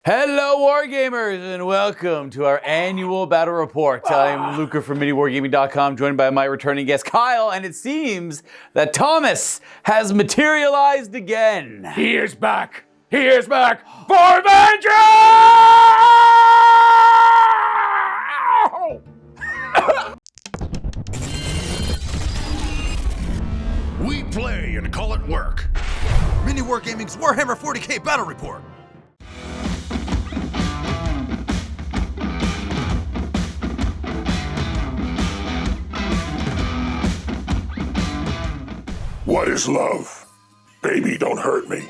Hello, Wargamers, and welcome to our annual battle report. I'm Luca from MiniWarGaming.com, joined by my returning guest, Kyle, and it seems that Thomas has materialized again. He is back! He is back for vengeance! We play and call it work. MiniWarGaming's Warhammer 40k battle report. What is love? Baby, don't hurt me.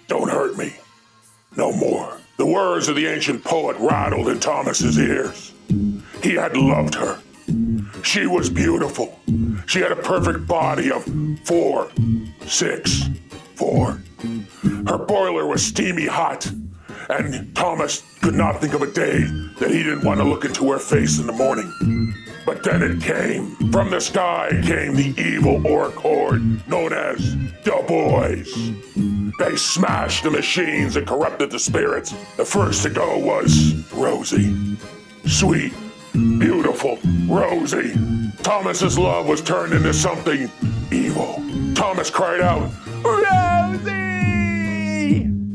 Don't hurt me. No more. The words of the ancient poet rattled in Thomas's ears. He had loved her. She was beautiful. She had a perfect body of 4, 6, 4. Her boiler was steamy hot, and Thomas could not think of a day that he didn't want to look into her face in the morning. But then it came. From the sky came the evil orc horde known as the Boys. They smashed the machines and corrupted the spirits. The first to go was Rosie. Sweet, beautiful Rosie. Thomas's love was turned into something evil. Thomas cried out, Rosie!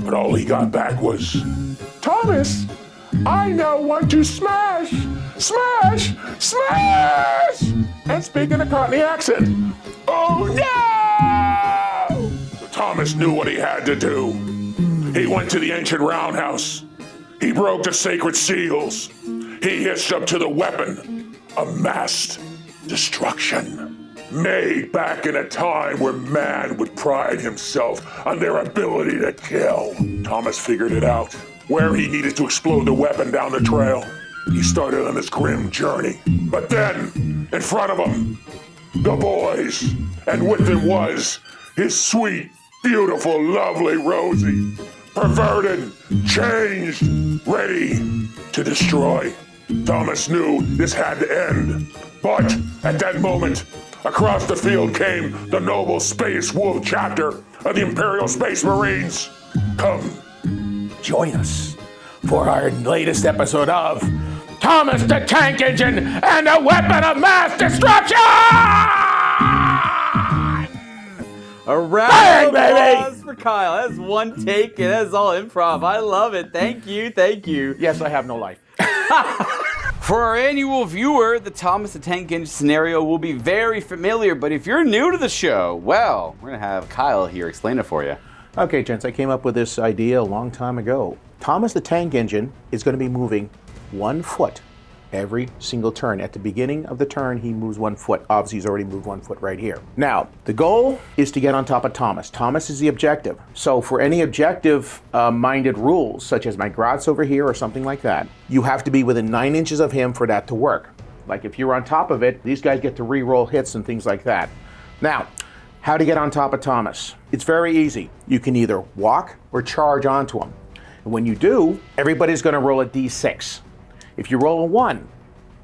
But all he got back was, Thomas, I now want to smash! Smash! Smash! And speak in a Cockney accent. Oh no! Thomas knew what he had to do. He went to the ancient roundhouse. He broke the sacred seals. He hitched up to the weapon of mass destruction. Made back in a time where man would pride himself on their ability to kill. Thomas figured it out. Where he needed to explode the weapon down the trail. He started on this grim journey. But then, in front of him, the Boys, and with him was his sweet, beautiful, lovely Rosie. Perverted, changed, ready to destroy. Thomas knew this had to end. But at that moment, across the field came the noble Space Wolf chapter of the Imperial Space Marines. Come. Join us for our latest episode of Thomas the Tank Engine and a Weapon of Mass Destruction! A round of applause for Kyle. That's one take, and that's all improv. I love it. Thank you, thank you. Yes, I have no life. For our annual viewer, the Thomas the Tank Engine scenario will be very familiar, but if you're new to the show, well, we're going to have Kyle here explain it for you. Okay, gents, I came up with this idea a long time ago. Thomas the Tank Engine is going to be moving 1 foot every single turn. At the beginning of the turn, he moves 1 foot. Obviously, he's already moved 1 foot right here. Now, the goal is to get on top of Thomas. Thomas is the objective. So for any objective-minded rules, such as my Graz over here or something like that, you have to be within 9 inches of him for that to work. Like if you're on top of it, these guys get to re-roll hits and things like that. Now, how to get on top of Thomas? It's very easy. You can either walk or charge onto him. And when you do, everybody's going to roll a d6. If you roll a 1,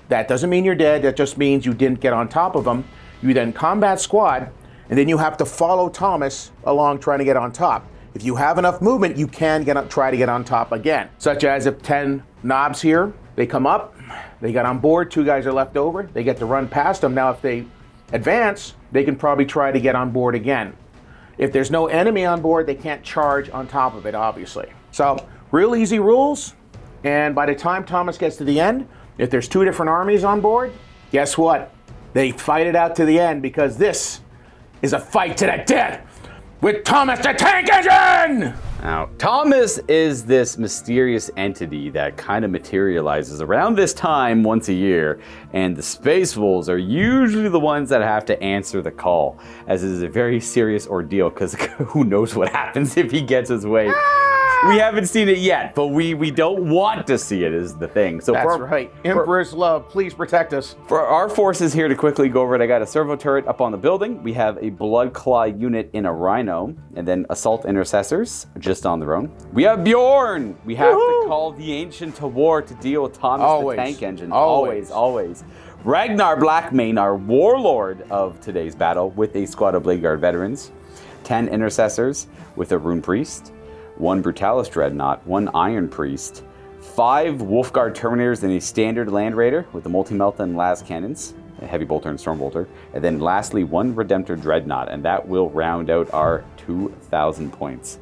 that doesn't mean you're dead. That just means you didn't get on top of him. You then combat squad, and then you have to follow Thomas along trying to get on top. If you have enough movement, you can try to get on top again. Such as if 10 knobs here, they come up, they got on board, 2 guys are left over, they get to run past them. Now if they advance, they can probably try to get on board again. If there's no enemy on board, they can't charge on top of it, obviously. So, real easy rules, and by the time Thomas gets to the end, if there's 2 different armies on board, guess what? They fight it out to the end, because this is a fight to the death with Thomas the Tank Engine! Now, Thomas is this mysterious entity that kind of materializes around this time once a year, and the Space Wolves are usually the ones that have to answer the call, as it is a very serious ordeal, because who knows what happens if he gets his way. We haven't seen it yet, but we don't want to see it is the thing. So That's right. Emperor's love, please protect us. For our forces here to quickly go over it, I got a servo turret up on the building. We have a blood claw unit in a rhino, and then assault intercessors just on their own. We have Bjorn. We have to call the ancient to war to deal with Thomas the Tank Engine. Always. Ragnar Blackmane, our warlord of today's battle, with a squad of Blade Guard veterans. 10 intercessors with a rune priest. 1 Brutalis Dreadnought, 1 Iron Priest, 5 Wolfguard Terminators and a standard Land Raider with the Multi-Melta and Las Cannons, a Heavy Bolter and Storm Bolter, and then lastly 1 Redemptor Dreadnought, and that will round out our 2,000 points.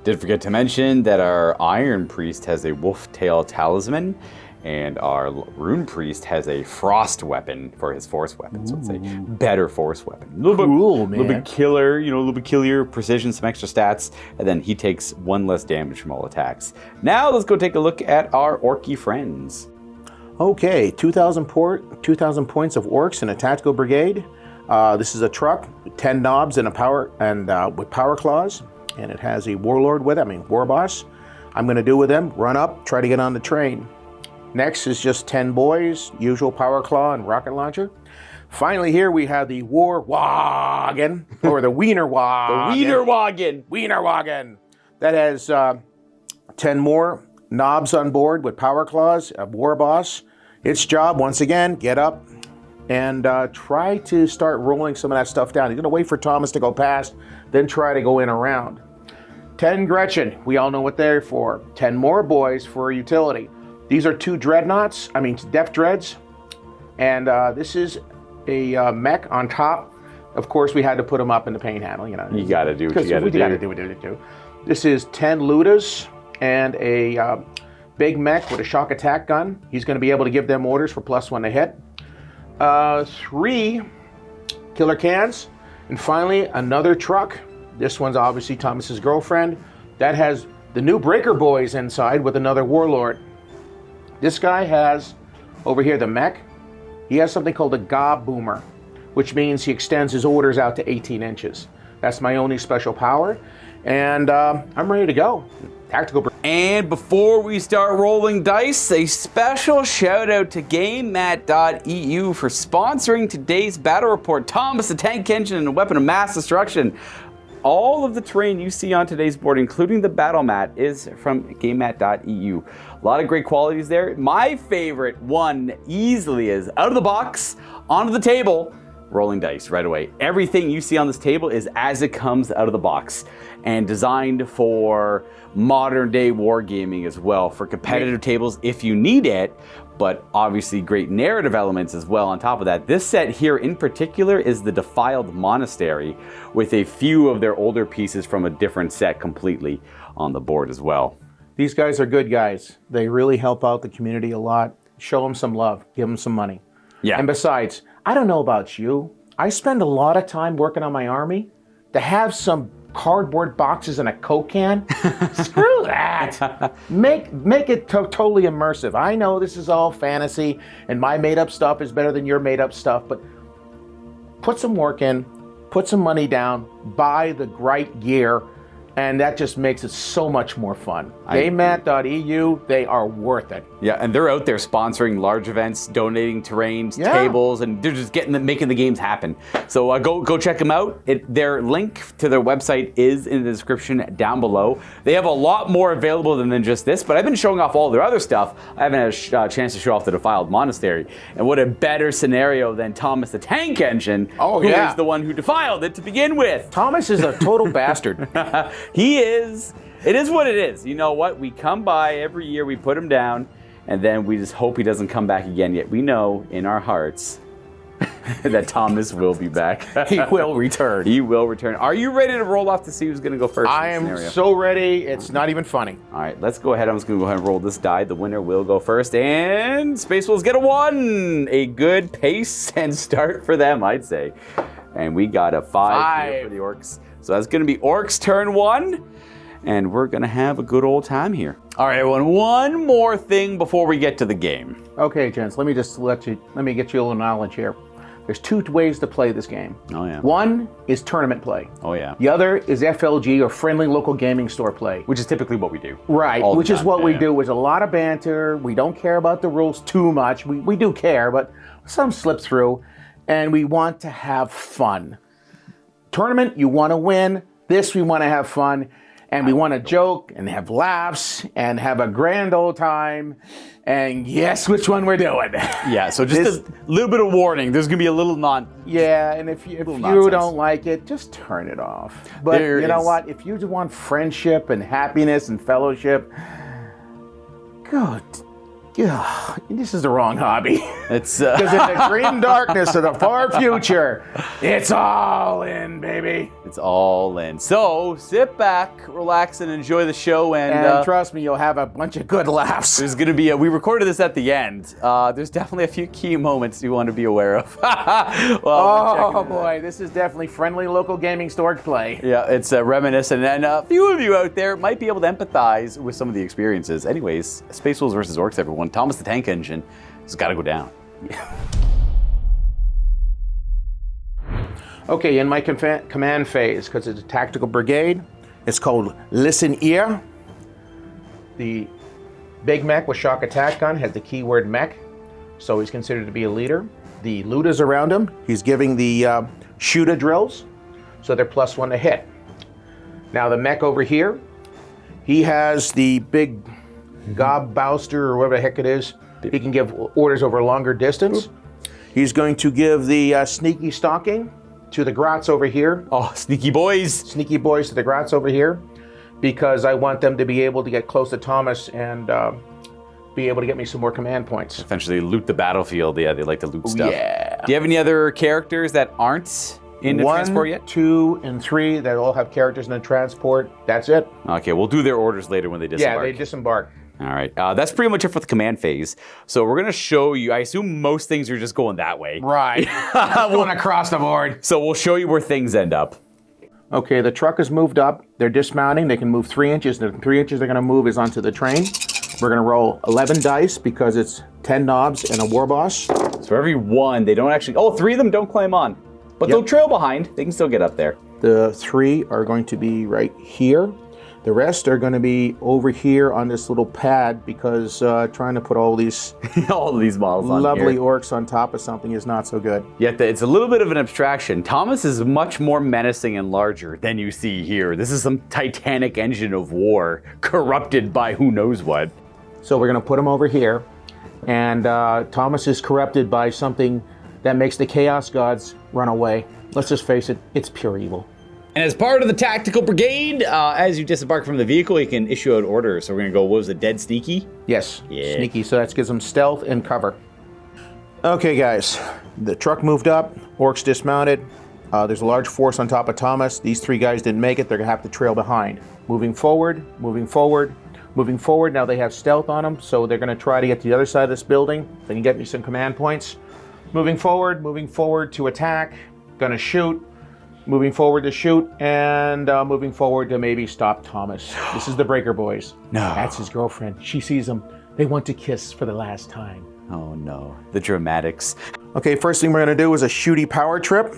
Did forget to mention that our Iron Priest has a Wolf Tail Talisman, and our Rune Priest has a Frost Weapon for his Force Weapon, so it's a better Force Weapon. A little bit killer, a little bit killier, precision, some extra stats, and then he takes 1 less damage from all attacks. Now let's go take a look at our Orky friends. Okay, 2,000 points of orcs in a tactical brigade. This is a truck, 10 knobs and with power claws, and it has a warlord with it, war boss. I'm going to do with them, run up, try to get on the train. Next is just 10 boys, usual power claw and rocket launcher. Finally here we have the war wagon, or the wiener wagon. The Wiener wagon. That has 10 more knobs on board with power claws, a war boss. Its job, once again, get up and try to start rolling some of that stuff down. He's going to wait for Thomas to go past, then try to go in around. 10 Gretchen, we all know what they're for. 10 more boys for utility. These are 2 dreadnoughts, Death Dreads, and this is a mech on top. Of course, we had to put them up in the paint handle, You gotta do what you gotta do. This is 10 Ludas and a big mech with a shock attack gun. He's going to be able to give them orders for +1 to hit. 3 killer cans, and finally another truck. This one's obviously Thomas's girlfriend. That has the new Breaker Boys inside with another warlord. This guy has, over here, the mech. He has something called a Gob Boomer, which means he extends his orders out to 18 inches. That's my only special power, and I'm ready to go. Tactical. And before we start rolling dice, a special shout out to GameMat.eu for sponsoring today's battle report. Thomas the Tank Engine and a Weapon of Mass Destruction. All of the terrain you see on today's board, including the battle mat, is from GameMat.eu. A lot of great qualities there. My favorite one easily is out of the box, onto the table, rolling dice right away. Everything you see on this table is as it comes out of the box and designed for modern day wargaming as well, for competitive tables if you need it, but obviously great narrative elements as well on top of that. This set here in particular is the Defiled Monastery, with a few of their older pieces from a different set completely on the board as well. These guys are good guys. They really help out the community a lot. Show them some love. Give them some money. Yeah. And besides, I don't know about you, I spend a lot of time working on my army. To have some cardboard boxes and a Coke can, screw that. Make it totally immersive. I know this is all fantasy and my made up stuff is better than your made up stuff, but put some work in, put some money down, buy the right gear, and that just makes it so much more fun. GameMat.eu, they are worth it. Yeah, and they're out there sponsoring large events, donating terrains, tables, and they're just making the games happen. So go check them out. Their link to their website is in the description down below. They have a lot more available than just this, but I've been showing off all their other stuff. I haven't had a chance to show off the Defiled Monastery. And what a better scenario than Thomas the Tank Engine, who is the one who defiled it to begin with. Thomas is a total bastard. He is. It is what it is. You know what? We come by every year, we put him down, and then we just hope he doesn't come back again. Yet we know in our hearts that Thomas will be back. He will return. He will return. Are you ready to roll off to see who's going to go first? I am so ready. It's not even funny. All right, let's go ahead. I'm just going to go ahead and roll this die. The winner will go first, and Space Wolves get a 1. A good pace and start for them, I'd say. And we got a 5 here for the Orcs. So that's going to be Orcs turn 1, and we're going to have a good old time here. All right, everyone, one more thing before we get to the game. Okay, gents, let me get you a little knowledge here. There's 2 ways to play this game. Oh, yeah. One is tournament play. Oh, yeah. The other is FLG, or friendly local gaming store play. Which is typically what we do. Right, which is what we do. There's a lot of banter. We don't care about the rules too much. We do care, but some slip through, and we want to have fun. Tournament, you want to win. This, we want to have fun. and we want to joke and have laughs and have a grand old time. And guess which one we're doing? Yeah, so just a little bit of warning. There's going to be a little Yeah, and if you nonsense. don't like it, just turn it off. But you know what? If you just want friendship and happiness and fellowship, good. Yeah, this is the wrong hobby. It's Because in the grim darkness of the far future, it's all in, baby. It's all in. So sit back, relax, and enjoy the show. And trust me, you'll have a bunch of good laughs. There's going to be we recorded this at the end. There's definitely a few key moments you want to be aware of. Oh boy, this is definitely friendly local gaming store play. Yeah, it's reminiscent, and a few of you out there might be able to empathize with some of the experiences. Anyways, Space Wolves versus Orcs, everyone. Thomas the Tank Engine has got to go down. Okay, in my command phase, because it's a tactical brigade, it's called Listen Ear. The big mech with shock attack gun has the keyword mech, so he's considered to be a leader. The looters around him, he's giving the shooter drills, so they're +1 to hit. Now the mech over here, he has the big gob bouster or whatever the heck it is. He can give orders over a longer distance. He's going to give the sneaky stalking to the grots over here. Oh, sneaky boys. Sneaky boys to the grots over here, because I want them to be able to get close to Thomas and be able to get me some more command points. Eventually loot the battlefield. Yeah, they like to loot stuff. Yeah. Do you have any other characters that aren't in the transport yet? 1, 2, and 3 that all have characters in the transport. That's it. Okay, we'll do their orders later when they disembark. Yeah, they disembark. All right, that's pretty much it for the command phase. So we're going to show you, I assume most things are just going that way. Right. Going across the board. So we'll show you where things end up. Okay, the truck is moved up. They're dismounting. They can move 3 inches. The 3 inches they're going to move is onto the train. We're going to roll 11 dice because it's 10 knobs and a war boss. So for every one, they don't actually, 3 of them don't climb on. But they'll trail behind. They can still get up there. The 3 are going to be right here. The rest are going to be over here on this little pad because trying to put all these models on lovely here. orcs on top of something is not so good. Yet it's a little bit of an abstraction. Thomas is much more menacing and larger than you see here. This is some titanic engine of war corrupted by who knows what. So we're going to put him over here. And Thomas is corrupted by something that makes the Chaos Gods run away. Let's just face it, it's pure evil. And as part of the tactical brigade, as you disembark from the vehicle, you can issue out orders. So we're going to go, what was it, dead sneaky? Yes, Yeah. sneaky, so that gives them stealth and cover. Okay, guys, the truck moved up, orcs dismounted. There's a large force on top of Thomas. These 3 guys didn't make it. They're going to have to trail behind. Moving forward, moving forward, moving forward. Now they have stealth on them, so they're going to try to get to the other side of this building. They can get me some command points. Moving forward to attack. Going to shoot. Moving forward to shoot, and moving forward to maybe stop Thomas. This is the Breaker Boys. No. That's his girlfriend. She sees him. They want to kiss for the last time. Oh no, the dramatics. Okay, first thing we're going to do is a shooty power trip.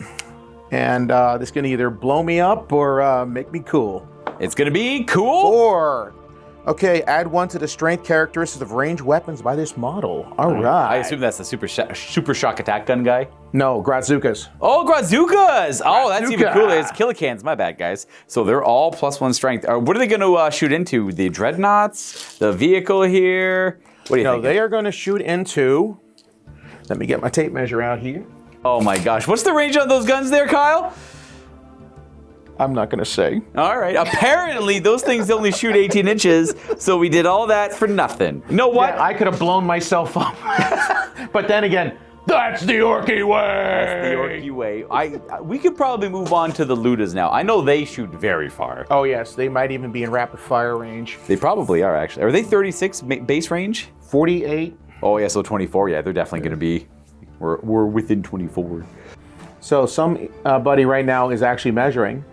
And this is going to either blow me up or make me cool. It's going to be cool. 4. Okay, add 1 to the strength characteristics of ranged weapons by this model. All right. I assume that's the super shock attack gun guy. No, Grazookas. Oh, Grazookas! Oh, that's even Grazooka. cooler. It's Killicans, my bad, guys. So they're all +1 strength. What are they going to shoot into? The dreadnoughts? The vehicle here? What do you think? They are going to shoot into... Let me get my tape measure out here. Oh my gosh. What's the range on those guns there, Kyle? I'm not going to say. All right. Apparently, those things only shoot 18 inches, so we did all that for nothing. You know what? Yeah, I could have blown myself up. But then again, that's the Orky way! The Orky way. We could probably move on to the Ludas now. I know they shoot very far. Oh yes, they might even be in rapid fire range. They probably are, actually. Are they 36 base range? 48. Oh, yeah, so 24. Yeah, they're definitely going to be... We're within 24. So somebody right now is actually measuring.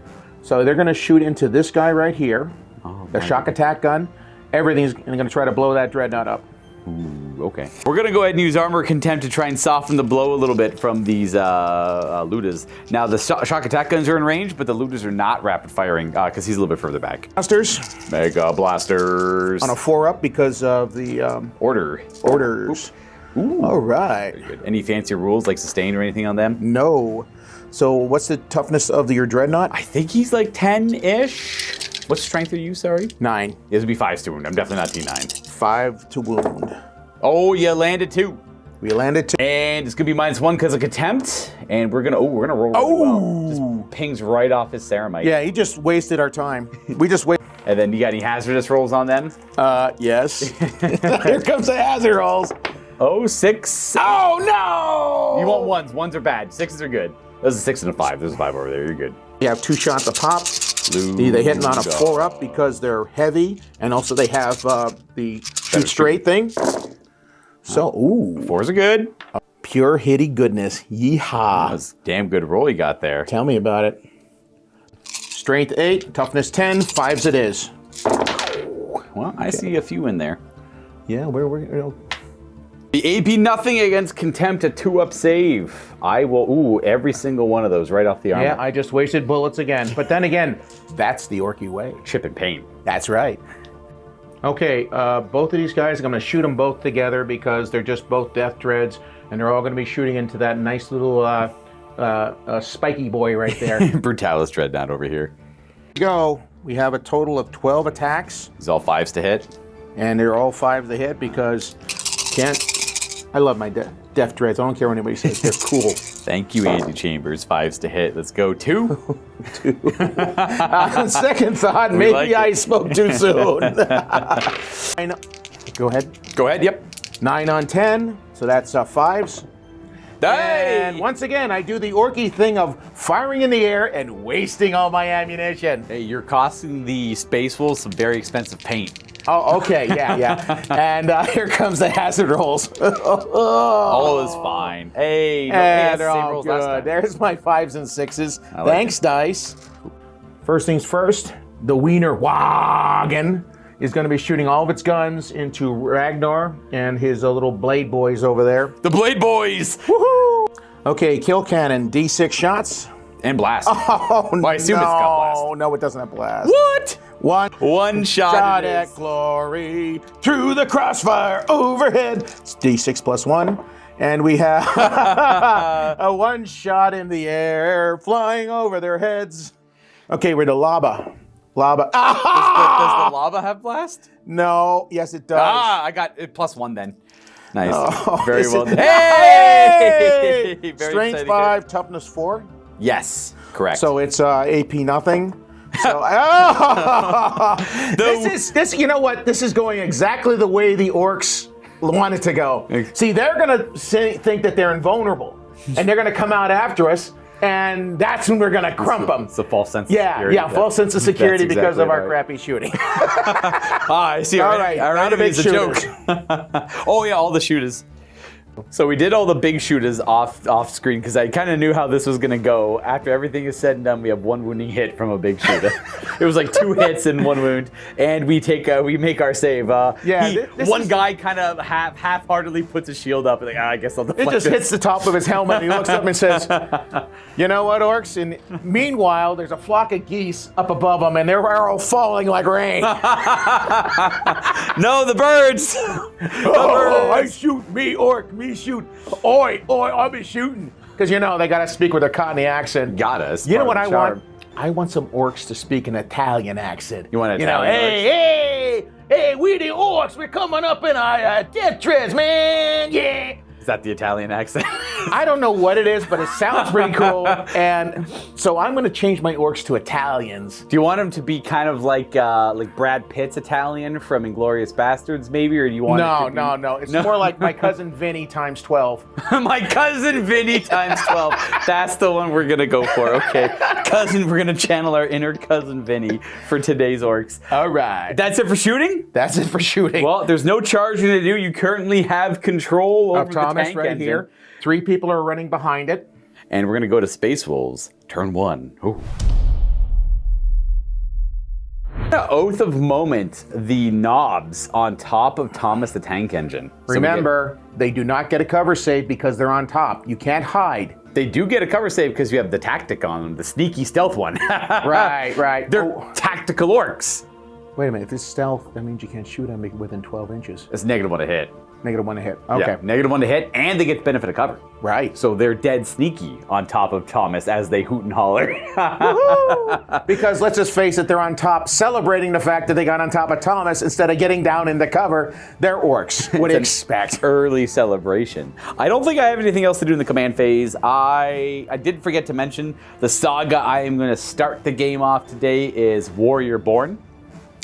So they're going to shoot into this guy right here. Oh, the shock attack gun. Everything's going to try to blow that dreadnought up. Ooh, okay. We're going to go ahead and use Armor Contempt to try and soften the blow a little bit from these Ludas. Now, the shock attack guns are in range, but the Ludas are not rapid firing because he's a little bit further back. Blasters. Mega Blasters. On a 4-up because of the orders. Ooh. All right. Very good. Any fancy rules like sustain or anything on them? No. So what's the toughness of your dreadnought? I think he's like 10-ish. What strength are you, sorry? 9. This would be 5 to wound. I'm definitely not T9. 5 to wound. Oh, you landed 2. We landed 2. And it's gonna be -1 because of contempt. And we're gonna roll really well. Just pings right off his ceramite. Yeah, he just wasted our time. We just wait. And then you got any hazardous rolls on them? Yes. Here comes the hazard rolls. Oh, 6. Oh, no! You want 1s. 1s are bad. 6s are good. There's a 6 and a 5. There's a 5 over there. You're good. You have 2 shots a pop. They hit on a 4-up because they're heavy, and also they have the shoot straight thing. So, ooh. 4s are good. Pure hitty goodness. Yeehaw. That's a damn good roll you got there. Tell me about it. Strength 8, toughness 10, 5s it is. Well, I see a few in there. Yeah, where The AP nothing against contempt, a 2-up save. I will, every single one of those right off the armor. Yeah, I just wasted bullets again. But then again, that's the Orky way. Chip and paint. That's right. Okay, both of these guys, I'm going to shoot them both together because they're just both death dreads, and they're all going to be shooting into that nice little spiky boy right there. Brutalis Dreadnought over here. Go. We have a total of 12 attacks. These all 5s to hit. And they're all 5 to hit because I love my death dreads. I don't care what anybody says. They're cool. Thank you, Andy Chambers. 5s to hit. Let's go. 2. 2. On second thought, maybe I spoke too soon. Go ahead. Go ahead. Yep. 9 on 10. So that's 5s. Hey! And once again, I do the Orky thing of firing in the air and wasting all my ammunition. Hey, you're costing the Space Wolves some very expensive paint. Oh, okay, yeah. And here comes the hazard rolls. All is fine. Hey, and they're all good. There's my 5s and 6s. Like Thanks, dice. First things first, the Wiener Wagen is going to be shooting all of its guns into Ragnar and his little blade boys over there. The Blade Boys! Woohoo! Okay, kill cannon, D6 shots. And blast. Oh, well, I assume it's got blast. No, it doesn't have blast. What? One shot at glory through the crossfire overhead. It's D6 plus 1. And we have a 1 shot in the air flying over their heads. Okay, we're to Lava. Does the lava have blast? No. Yes, it does. I got it plus 1 then. Nice. Oh, very well done. Hey! Very Strength 5, toughness 4. Yes, correct. So it's AP nothing. So, this you know what? This is going exactly the way the orcs want it to go. See, they're gonna think that they're invulnerable, and they're gonna come out after us, and that's when we're gonna crump them. It's a false sense of security. Yeah, false sense of security because of our right. crappy shooting. I see. All right, our now the enemy big is a joke. Oh yeah, all the shooters. So we did all the big shooters off screen because I kind of knew how this was gonna go. After everything is said and done, we have 1 wounding hit from a big shooter. It was like 2 hits and 1 wound, and we make our save. One guy kind of half-heartedly puts his shield up and like, I guess I'll deflect It just hits the top of his helmet, and he looks up and says, "You know what, orcs?" And meanwhile, there's a flock of geese up above them, and they're all falling like rain. No, the birds. I shoot, me orc, me shoot. Oi, I'll be shooting. Because, they got to speak with a Cockney accent. Got us. You know what I want? I want some orcs to speak an Italian accent. You want an Italian hey, we the orcs, we're coming up in our death treads, man, yeah. Is that the Italian accent? I don't know what it is, but it sounds pretty cool. And so I'm going to change my orcs to Italians. Do you want them to be kind of like Brad Pitt's Italian from Inglourious Bastards, maybe, or do you want? No. It's more like my cousin Vinny times 12. My cousin Vinny times 12. That's the one we're gonna go for. Okay, we're gonna channel our inner cousin Vinny for today's orcs. All right. That's it for shooting. That's it for shooting. Well, there's no charging to do. You currently have control over the Thomas tank right engine. here. 3 people are running behind it. And we're going to go to Space Wolves, turn 1. Ooh. The Oath of Moment, the knobs on top of Thomas the Tank Engine. Remember, they do not get a cover save because they're on top. You can't hide. They do get a cover save because you have the tactic on them, the sneaky stealth one. Right. They're tactical orcs. Wait a minute. If it's stealth, that means you can't shoot them within 12 inches. It's -1 to hit. -1 to hit. Okay. Yeah, -1 to hit, and they get the benefit of cover. Right. So they're dead sneaky on top of Thomas as they hoot and holler. Because let's just face it, they're on top celebrating the fact that they got on top of Thomas instead of getting down in the cover. They're orcs. What do you expect? Early celebration. I don't think I have anything else to do in the command phase. I did forget to mention the saga I am going to start the game off today is Warrior Born.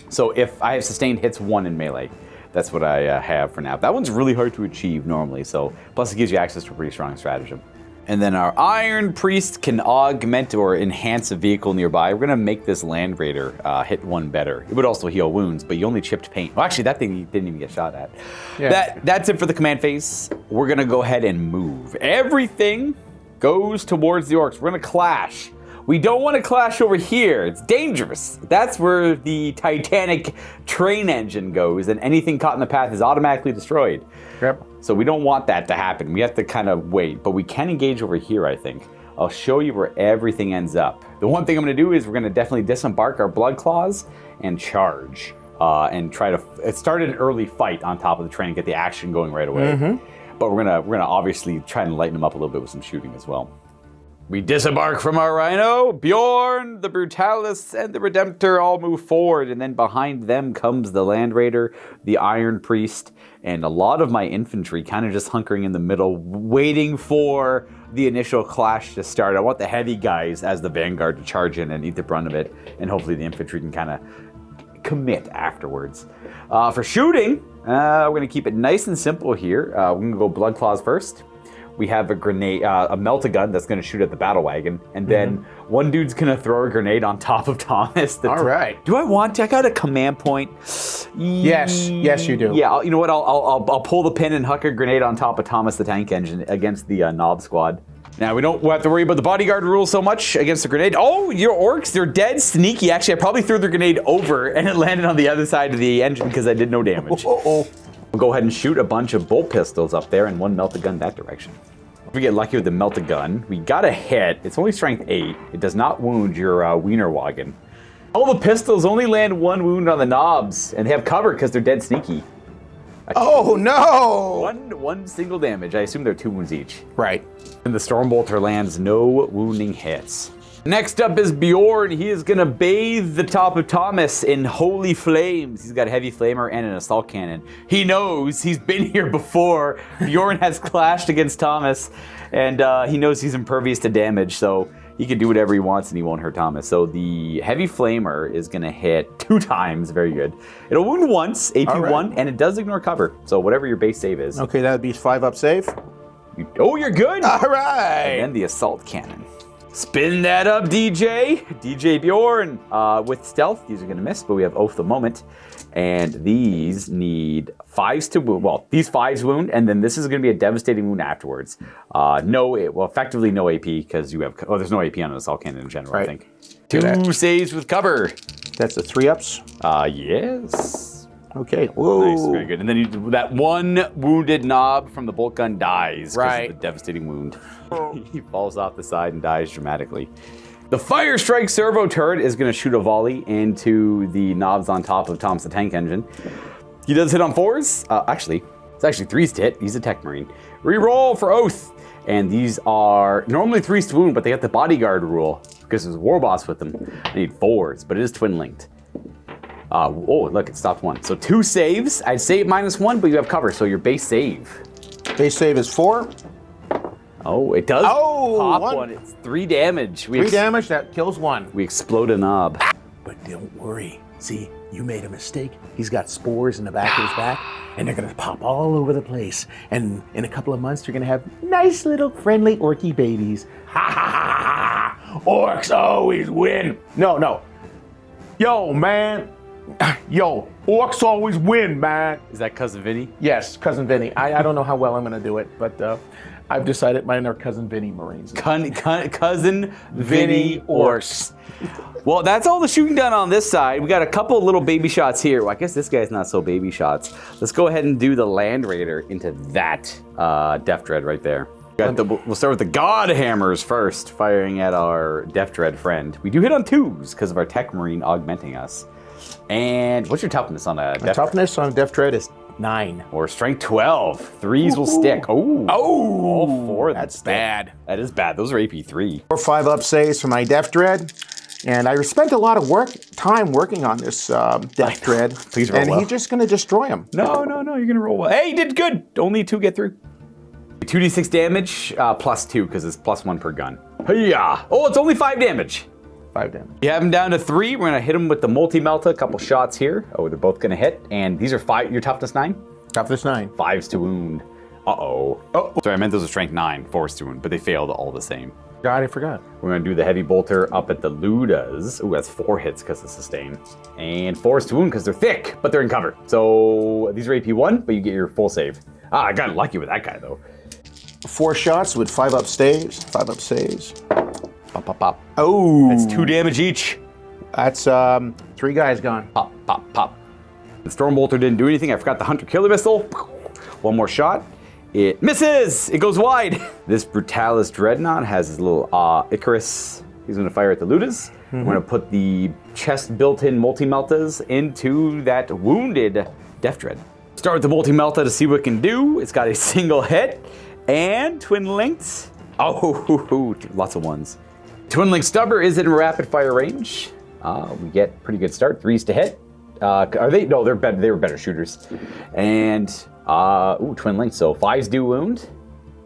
So if I have sustained hits 1 in melee. That's what I have for now. That one's really hard to achieve normally, so plus it gives you access to a pretty strong stratagem. And then our Iron Priest can augment or enhance a vehicle nearby. We're gonna make this Land Raider hit 1 better. It would also heal wounds, but you only chipped paint. Well, actually, that thing didn't even get shot at. Yeah. That's it for the command phase. We're gonna go ahead and move. Everything goes towards the orcs. We're gonna clash. We don't want to clash over here. It's dangerous. That's where the Titanic train engine goes, and anything caught in the path is automatically destroyed. Yep. So we don't want that to happen. We have to kind of wait, but we can engage over here, I think. I'll show you where everything ends up. The one thing I'm going to do is we're going to definitely disembark our blood claws and charge, and try to start an early fight on top of the train, get the action going right away. Mm-hmm. But we're gonna obviously try and lighten them up a little bit with some shooting as well. We disembark from our Rhino. Bjorn, the Brutalis, and the Redemptor all move forward, and then behind them comes the Land Raider, the Iron Priest, and a lot of my infantry kind of just hunkering in the middle, waiting for the initial clash to start. I want the heavy guys as the vanguard to charge in and eat the brunt of it, and hopefully the infantry can kind of commit afterwards. For shooting, we're going to keep it nice and simple here. We're going to go Blood Claws first. We have a grenade, a melt-a-gun that's going to shoot at the battle wagon, and then one dude's going to throw a grenade on top of Thomas. All right. Do I want to? I got a command point. Yes, you do. Yeah, you know what? I'll pull the pin and huck a grenade on top of Thomas the Tank Engine against the Knob Squad. Now, we don't have to worry about the bodyguard rule so much against the grenade. Oh, your orcs, they're dead sneaky. Actually, I probably threw the grenade over, and it landed on the other side of the engine because I did no damage. We'll go ahead and shoot a bunch of bolt pistols up there and one melt-a-gun that direction. If we get lucky with the melt-a-gun, we got a hit. It's only strength 8. It does not wound your wiener wagon. All the pistols only land 1 wound on the knobs, and they have cover because they're dead sneaky. Oh, no! One single damage. I assume they're 2 wounds each. Right. And the Stormbolter lands no wounding hits. Next up is Bjorn. He is going to bathe the top of Thomas in holy flames. He's got a heavy flamer and an assault cannon. He knows he's been here before. Bjorn has clashed against Thomas, and he knows he's impervious to damage, so he can do whatever he wants and he won't hurt Thomas. So the heavy flamer is going to hit 2 times. Very good. It'll wound once, AP 1, and it does ignore cover. So whatever your base save is. Okay, that would be 5 up save. You're good. All right. And then the assault cannon. Spin that up, DJ. DJ Bjorn. With stealth, these are going to miss, but we have Oath the Moment. And these need 5s to wound. Well, these 5s wound, and then this is going to be a devastating wound afterwards. Effectively no AP, because you have... Oh, there's no AP on an assault cannon in general, I think. 2 saves with cover. That's the 3-ups? Yes. Okay. Whoa. Nice, very good. And then that 1 wounded knob from the bolt gun dies because of the devastating wound. He falls off the side and dies dramatically. The Fire Strike servo turret is going to shoot a volley into the knobs on top of Thomas the Tank Engine. He does hit on 4s. It's actually 3s to hit. He's a Tech Marine. Reroll for Oath. And these are normally 3s to wound, but they have the bodyguard rule because there's a war boss with them. They need 4s, but it is twin linked. Look, it stopped 1. So 2 saves. I'd say -1, but you have cover, so your base save. Base save is 4. Oh, it does pop 1. It's 3 damage. 3 damage, that kills 1. We explode a knob. But don't worry. See, you made a mistake. He's got spores in the back of his back, and they're going to pop all over the place. And in a couple of months, you're going to have nice little friendly orky babies. Ha ha ha ha! Orcs always win. No. Yo, man. Yo, orcs always win, man. Is that Cousin Vinny? Yes, Cousin Vinny. I don't know how well I'm going to do it, but I've decided mine are Cousin Vinny Marines. Cousin Vinny Orcs. Well, that's all the shooting done on this side. We got a couple of little baby shots here. Well, I guess this guy's not so baby shots. Let's go ahead and do the Land Raider into that Death Dread right there. We'll start with the God Hammers first, firing at our Death Dread friend. We do hit on 2s because of our Tech Marine augmenting us. And what's your toughness on a Death Toughness on Death Dread is 9. Or strength 12. Threes will stick. Oh, all 4. That's bad. That is bad. Those are AP 3. 4 5-up saves for my Death Dread. And I spent a lot of time working on this Death Dread. Please roll and well. he's just going to destroy him. No, you're going to roll well. Hey, you did good. Only 2 get through. 2d6 damage, plus 2, because it's plus 1 per gun. Hey-ya. Oh, it's only 5 damage. 5 damage. You have him down to 3. We're going to hit him with the multi-melta. A couple shots here. Oh, they're both going to hit. And these are 5. Your toughness 9? Toughness 9. 5s to wound. Uh-oh. Oh, sorry, I meant those are strength 9, 4s to wound, but they failed all the same. God, I forgot. We're going to do the heavy bolter up at the Ludas. Ooh, that's 4 hits because of sustain. And 4s to wound because they're thick, but they're in cover. So these are AP 1, but you get your full save. Ah, I got lucky with that guy, though. 4 shots with 5-up saves. 5-up saves. Pop, pop, pop. Oh. That's 2 damage each. That's 3 guys gone. Pop, pop, pop. The Storm Bolter didn't do anything. I forgot the Hunter Killer Missile. One more shot. It misses! It goes wide! This Brutalis Dreadnought has his little Icarus. He's going to fire at the Ludas. We're going to put the chest built-in multi-meltas into that wounded Death Dread. Start with the multi-melta to see what it can do. It's got a single hit. And Twin Linked. Oh, lots of 1s. Twin Link Stubber is in rapid fire range. We get pretty good start. 3s to hit. Are they? No, they're better. They were better shooters. And Twin Link. So 5s do wound,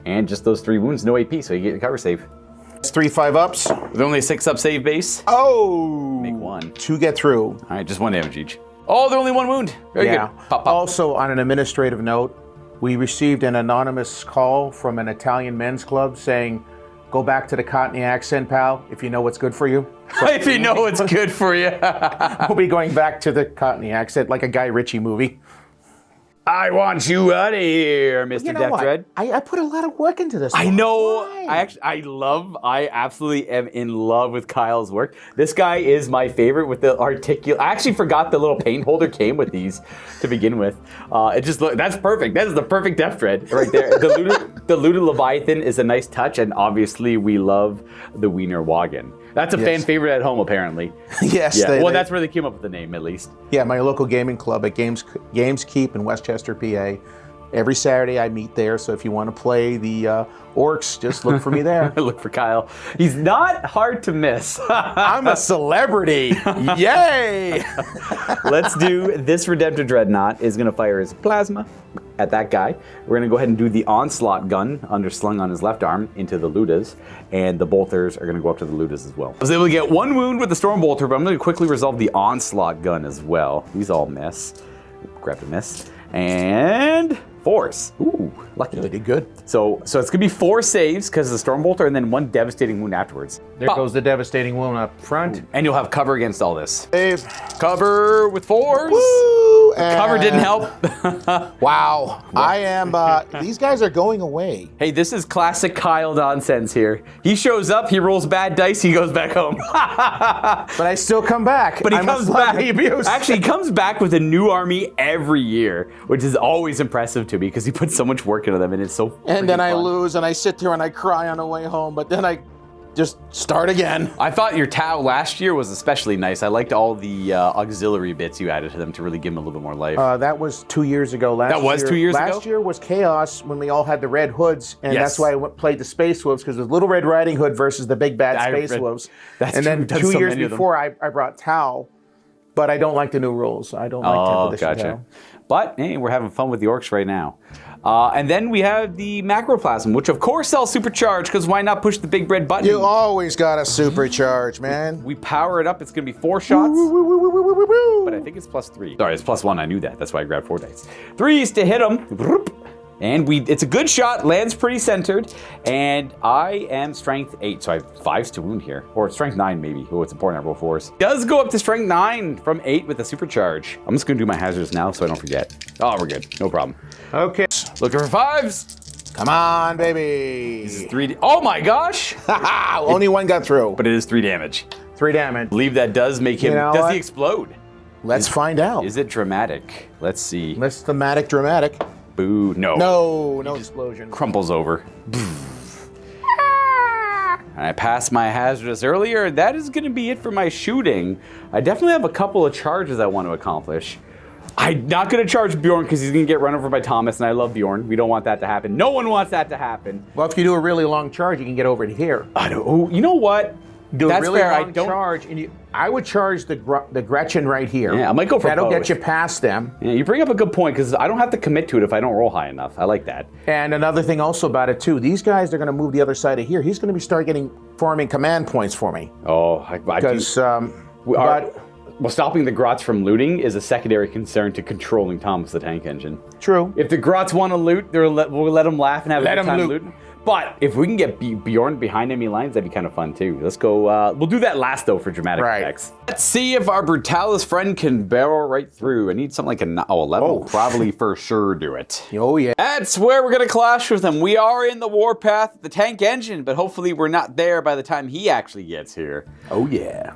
and just those 3 wounds, no AP. So you get a cover save. That's 3 5-ups. With only a 6-up save base. Oh. Make 1. 2 get through. All right, just 1 damage each. Oh, they're only 1 wound. Very good. Pop, pop. Also, on an administrative note, we received an anonymous call from an Italian men's club saying, "Go back to the Cockney accent, pal, if you know what's good for you." If you know what's good for you. We'll be going back to the Cockney accent, like a Guy Ritchie movie. I want you out of here, Mr. You know Death what? Dread. I put a lot of work into this. I one. know. Why? I absolutely am in love with Kyle's work. This guy is my favorite with the articulate. I actually forgot the little paint holder came with these to begin with. It just that's perfect. That is the perfect Death Dread right there. The Luda Leviathan is a nice touch, and obviously we love the Wiener Wagen. That's a fan favorite at home, apparently. Yes. Yeah. Well, that's where they came up with the name, at least. Yeah, my local gaming club at Games Keep in Westchester, PA. Every Saturday I meet there, so if you want to play the orcs, just look for me there. Look for Kyle. He's not hard to miss. I'm a celebrity. Yay! Let's do this Redemptive Dreadnought is going to fire his plasma at that guy. We're going to go ahead and do the onslaught gun underslung on his left arm into the Ludas, and the bolters are going to go up to the Ludas as well. I was able to get 1 wound with the Storm Bolter, but I'm going to quickly resolve the onslaught gun as well. These all miss. Grab a miss. And 4s. Ooh, lucky. Really good. So it's going to be 4 saves because of the Storm Bolter, and then 1 devastating wound afterwards. There goes the devastating wound up front. And you'll have cover against all this. Save. Cover with 4s. Woo! Cover didn't help. Wow. I am, these guys are going away. Hey, this is classic Kyle nonsense here. He shows up, he rolls bad dice, he goes back home. But I still come back. But he I comes must love back. the abuse. Actually, he comes back with a new army every year, which is always impressive to me because he puts so much work into them, and it's so. And then I fun. lose, and I sit there and I cry on the way home, but then I just start again. I thought your Tau last year was especially nice. I liked all the auxiliary bits you added to them to really give them a little bit more life. That was 2 years ago. That was 2 years ago? Last year was Chaos when we all had the red hoods, and Yes. that's why I played the Space Wolves, because it was Little Red Riding Hood versus the big bad Space Wolves. That's and true. then We've done 2 so years many of them. before, I brought Tau, but I don't like the new rules. I don't like 10th edition gotcha. Tau. But hey, we're having fun with the orcs right now. And then we have the macroplasm, which of course sells supercharged, because why not push the big red button? You always got to supercharge, man. We power it up. It's going to be 4 shots. Woo. But I think it's +3. Sorry, it's +1. I knew that. That's why I grabbed 4 dice. 3s to hit him. And it's a good shot. Lands pretty centered. And I am strength 8. So I have 5s to wound here. Or strength 9 maybe. Oh, it's important I roll 4s. Does go up to strength 9 from 8 with a supercharge. I'm just going to do my hazards now so I don't forget. Oh, we're good. No problem. Okay. Looking for 5s. Come on, baby. This is 3. Oh my gosh. Only 1 got through. But it is 3 damage. 3 damage. I believe that does make him. You know does what? he explode? Let's find out. Is it dramatic? Let's see. Less thematic, dramatic. Boo. No. No explosion. Crumples over. And I passed my hazardous earlier. That is going to be it for my shooting. I definitely have a couple of charges I want to accomplish. I'm not going to charge Bjorn because he's going to get run over by Thomas, and I love Bjorn. We don't want that to happen. No one wants that to happen. Well, if you do a really long charge, you can get over to here. I don't. Oh, you know what? Do That's a really fair. long charge, and I would charge the Gretchen right here. Yeah, I might go for That'll both. get you past them. Yeah, you bring up a good point because I don't have to commit to it if I don't roll high enough. I like that. And another thing also about it too, these guys are going to move the other side of here. He's going to be forming command points for me. Oh, Because well, stopping the Grots from looting is a secondary concern to controlling Thomas the Tank Engine. True. If the Grots want to loot, we'll let them laugh and have a good time looting. But if we can get Bjorn behind enemy lines, that'd be kind of fun too. Let's go. We'll do that last though for dramatic effects. Let's see if our Brutalis friend can barrel right through. I need something like 11 will probably for sure do it. Oh yeah. That's where we're gonna clash with him. We are in the warpath, the Tank Engine, but hopefully we're not there by the time he actually gets here. Oh yeah.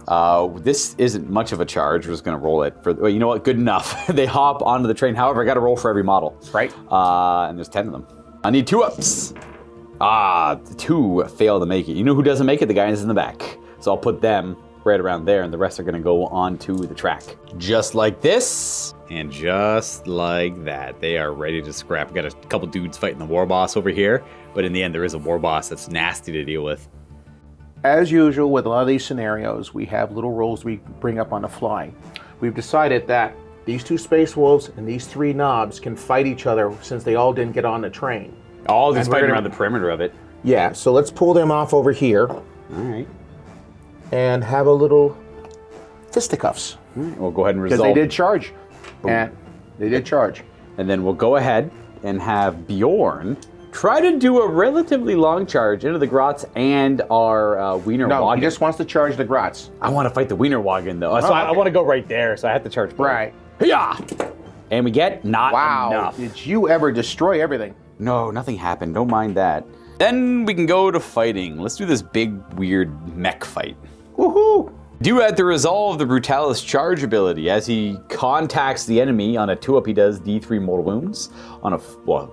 This isn't much of a charge. We're just gonna roll it for. Well, you know what? Good enough. They hop onto the train. However, I got to roll for every model. Right. And there's 10 of them. I need 2 ups. The 2 fail to make it. You know who doesn't make it? The guys in the back. So I'll put them right around there, and the rest are going to go onto the track. Just like this, and just like that. They are ready to scrap. We got a couple dudes fighting the war boss over here, but in the end, there is a war boss that's nasty to deal with. As usual with a lot of these scenarios, we have little rolls we bring up on the fly. We've decided that these 2 space wolves and these 3 knobs can fight each other since they all didn't get on the train. All just fighting around the perimeter of it. Yeah, so let's pull them off over here. All right. And have a little fisticuffs. All right. We'll go ahead and resolve. Because they did charge. And they did charge. And then we'll go ahead and have Bjorn try to do a relatively long charge into the Grots and our Wiener No, Wagen. he just wants to charge the Grots. I want to fight the Wiener Wagen though. So I want to go right there, so I have to charge both. Right. Yeah. And we get not enough. Did you ever destroy everything? No, nothing happened. Don't mind that. Then we can go to fighting. Let's do this big, weird mech fight. Woohoo! Do have to resolve the Brutalis charge ability. As he contacts the enemy on a 2-up, he does D3 mortal wounds. On a 4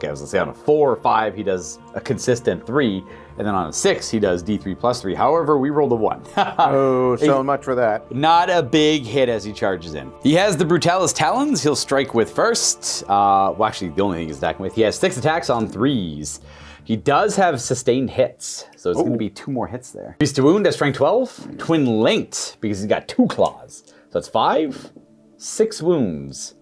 or 5, he does a consistent 3. And then on a 6, he does D3 plus 3. However, we rolled a 1. Oh, so much for that. Not a big hit as he charges in. He has the Brutalis Talons he'll strike with first. Well, actually, the only thing he's attacking with. He has 6 attacks on 3s. He does have sustained hits, so it's going to be 2 more hits there. Beast to wound at strength 12, twin linked because he's got 2 claws. So it's 5, 6 wounds.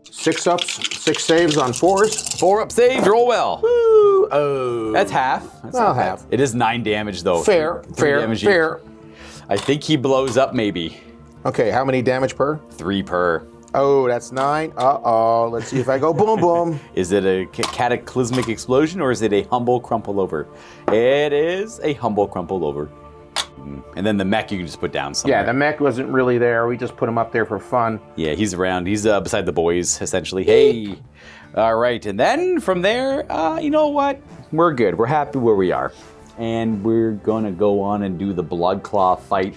6 ups, 6 saves on 4s. 4-up saves, roll well. Woo! Oh. That's half. That's Well, not bad. half. It is 9 damage though. Fair, 3 fair, damage fair. each. I think he blows up maybe. Okay, how many damage per? 3 per. Oh, that's 9. Uh-oh. Let's see if I go boom, boom. Is it a cataclysmic explosion or is it a humble crumple over? It is a humble crumple over. And then the mech you can just put down somewhere. Yeah, the mech wasn't really there. We just put him up there for fun. Yeah, he's around. He's beside the boys, essentially. Hey. All right, and then from there, you know what? We're good. We're happy where we are. And we're going to go on and do the Blood Claw fight.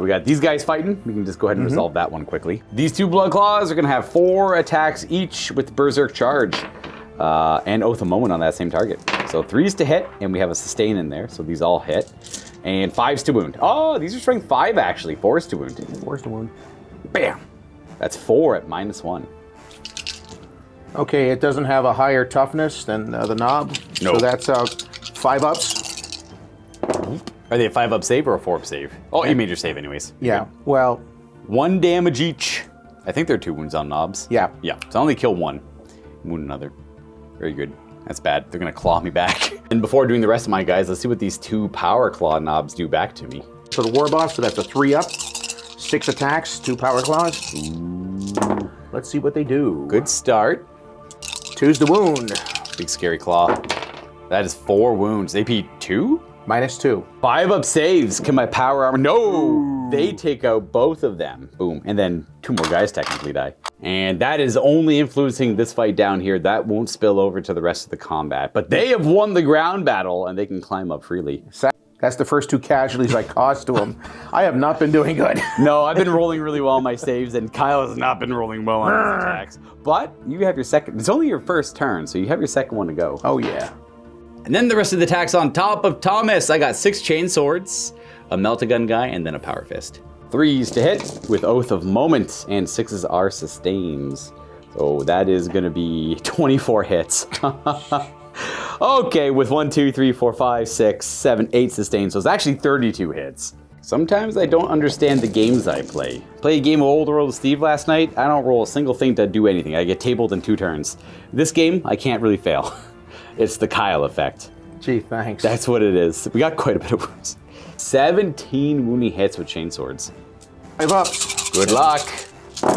We got these guys fighting. We can just go ahead and resolve that one quickly. These 2 Blood Claws are going to have 4 attacks each with Berserk Charge and Oath of Moment on that same target. So 3s to hit, and we have a sustain in there, so these all hit. And 5s to wound. Oh, these are strength 5 actually. 4s to wound. 4s to wound. Bam! That's 4 at -1. Okay, it doesn't have a higher toughness than the knob. No. So that's 5 ups. Are they a 5-up save or a 4-up save? Oh, you made your save anyways. Yeah, well, 1 damage each. I think there are 2 wounds on knobs. yeah. Yeah, so I only kill 1. Wound another. Very good. That's bad. They're going to claw me back. And before doing the rest of my guys, let's see what these 2 power claw knobs do back to me. So the war boss, so that's a 3-up, 6 attacks, 2 power claws. Ooh. Let's see what they do. Good start. 2's the wound. Big scary claw. That is 4 wounds. AP 2? -2. 5-up saves. Can my power armor? No! They take out both of them. Boom. And then 2 more guys technically die. And that is only influencing this fight down here. That won't spill over to the rest of the combat. But they have won the ground battle and they can climb up freely. That's the first 2 casualties I caused to him. I have not been doing good. No, I've been rolling really well on my saves, and Kyle has not been rolling well on his attacks. But you have your second. It's only your first turn, so you have your second one to go. Oh, yeah. And then the rest of the attacks on top of Thomas. I got 6 chain swords, a melt-a-gun guy, and then a power fist. 3s to hit with Oath of Moment, and 6s are sustains. So that is going to be 24 hits. Okay, with 1, 2, 3, 4, 5, 6, 7, 8 sustains. So it's actually 32 hits. Sometimes I don't understand the games I play. Play a game of Old World with Steve last night. I don't roll a single thing to do anything. I get tabled in 2 turns. This game, I can't really fail. It's the Kyle effect. Gee, thanks. That's what it is. We got quite a bit of wounds. 17 wounding hits with chain swords. 5 ups. Good luck.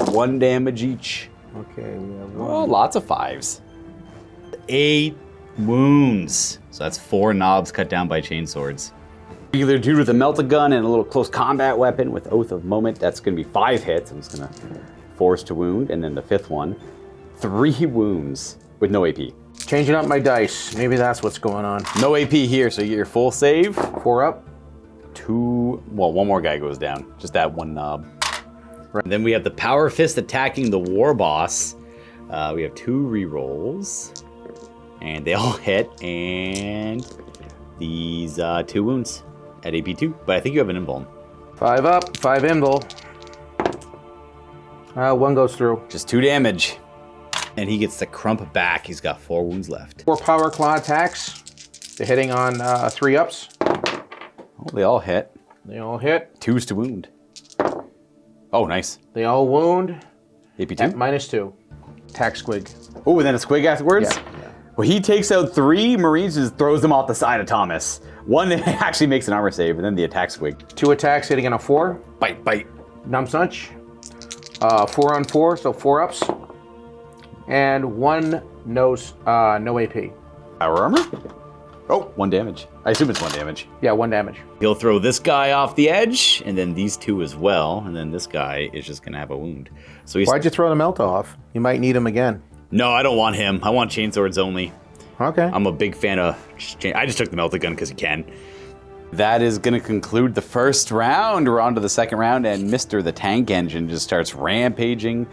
1 damage each. Okay, we have 1. Oh, lots of 5s. 8 wounds. So that's 4 knobs cut down by chain swords. Regular dude with a melt-a-gun and a little close combat weapon with Oath of Moment. That's going to be 5 hits. I'm just going to force to wound. And then the 5th one, 3 wounds with no AP. Changing up my dice. Maybe that's what's going on. No AP here, so you get your full save. 4 up. 2, well, 1 more guy goes down. Just that 1 knob. Right. Then we have the Power Fist attacking the War Boss. We have 2 rerolls. And they all hit. And these 2 wounds at AP 2. But I think you have an invuln. 5 up, 5 invul. 1 goes through. Just 2 damage. And he gets the crump back. He's got 4 wounds left. 4 power claw attacks. They're hitting on 3 ups. Oh, they all hit. They all hit. 2s to wound. Oh, nice. They all wound. AP 2? At -2. Attack squig. Oh, and then a squig afterwards? Yeah. Well, he takes out 3 Marines and just throws them off the side of Thomas. 1 actually makes an armor save, and then the attack squig. 2 attacks hitting on a 4. Bite, bite. Numsunch. 4 on 4, so 4 ups. And 1 no AP. Power armor? Oh, 1 damage. I assume it's 1 damage. Yeah, 1 damage. He'll throw this guy off the edge, and then these 2 as well, and then this guy is just going to have a wound. So he's... Why'd you throw the melt off? You might need him again. No, I don't want him. I want chain swords only. Okay. I'm a big fan of... I just took the melt-a-gun because you can. That is going to conclude the first round. We're on to the second round, and Mr. the Tank Engine just starts rampaging.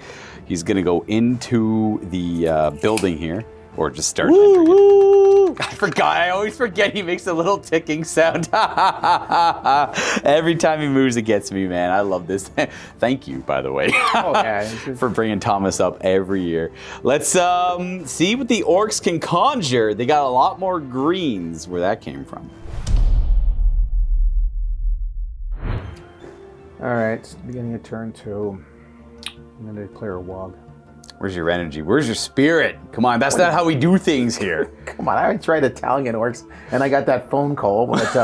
He's going to go into the building here, or just start entering it. I forgot. I always forget he makes a little ticking sound. Every time he moves, it gets me, man. I love this. Thank you, by the way, for bringing Thomas up every year. Let's see what the orcs can conjure. They got a lot more greens. Where that came from. All right, it's the beginning of turn 2. I'm going to declare a WOG. Where's your energy? Where's your spirit? Come on, that's not how we do things here. Come on, I tried Italian orcs, and I got that phone call. But,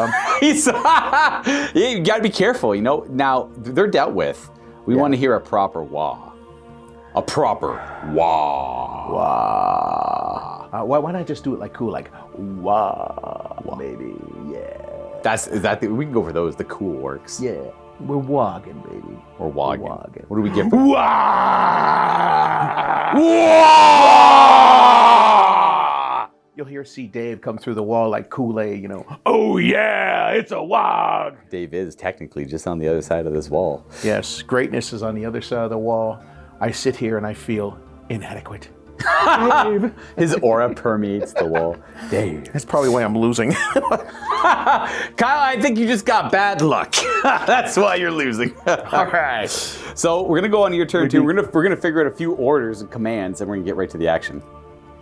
you got to be careful, you know. Now, they're dealt with. We want to hear a proper wah. A proper wah. Wah. Why don't I just do it like cool, like wah, baby, yeah. We can go for those, the cool orcs. Yeah. We're wogging, baby. Or wogging. Wogging. What do we get for You'll hear see Dave come through the wall like Kool-Aid, you know. Oh yeah, it's a wog. Dave is technically just on the other side of this wall. Yes, greatness is on the other side of the wall. I sit here and I feel inadequate. Dave. His aura permeates the wall. Dave. That's probably why I'm losing. Kyle, I think you just got bad luck. That's why you're losing. All right. So we're gonna go on to your turn 2. We're gonna figure out a few orders and commands, and we're gonna get right to the action.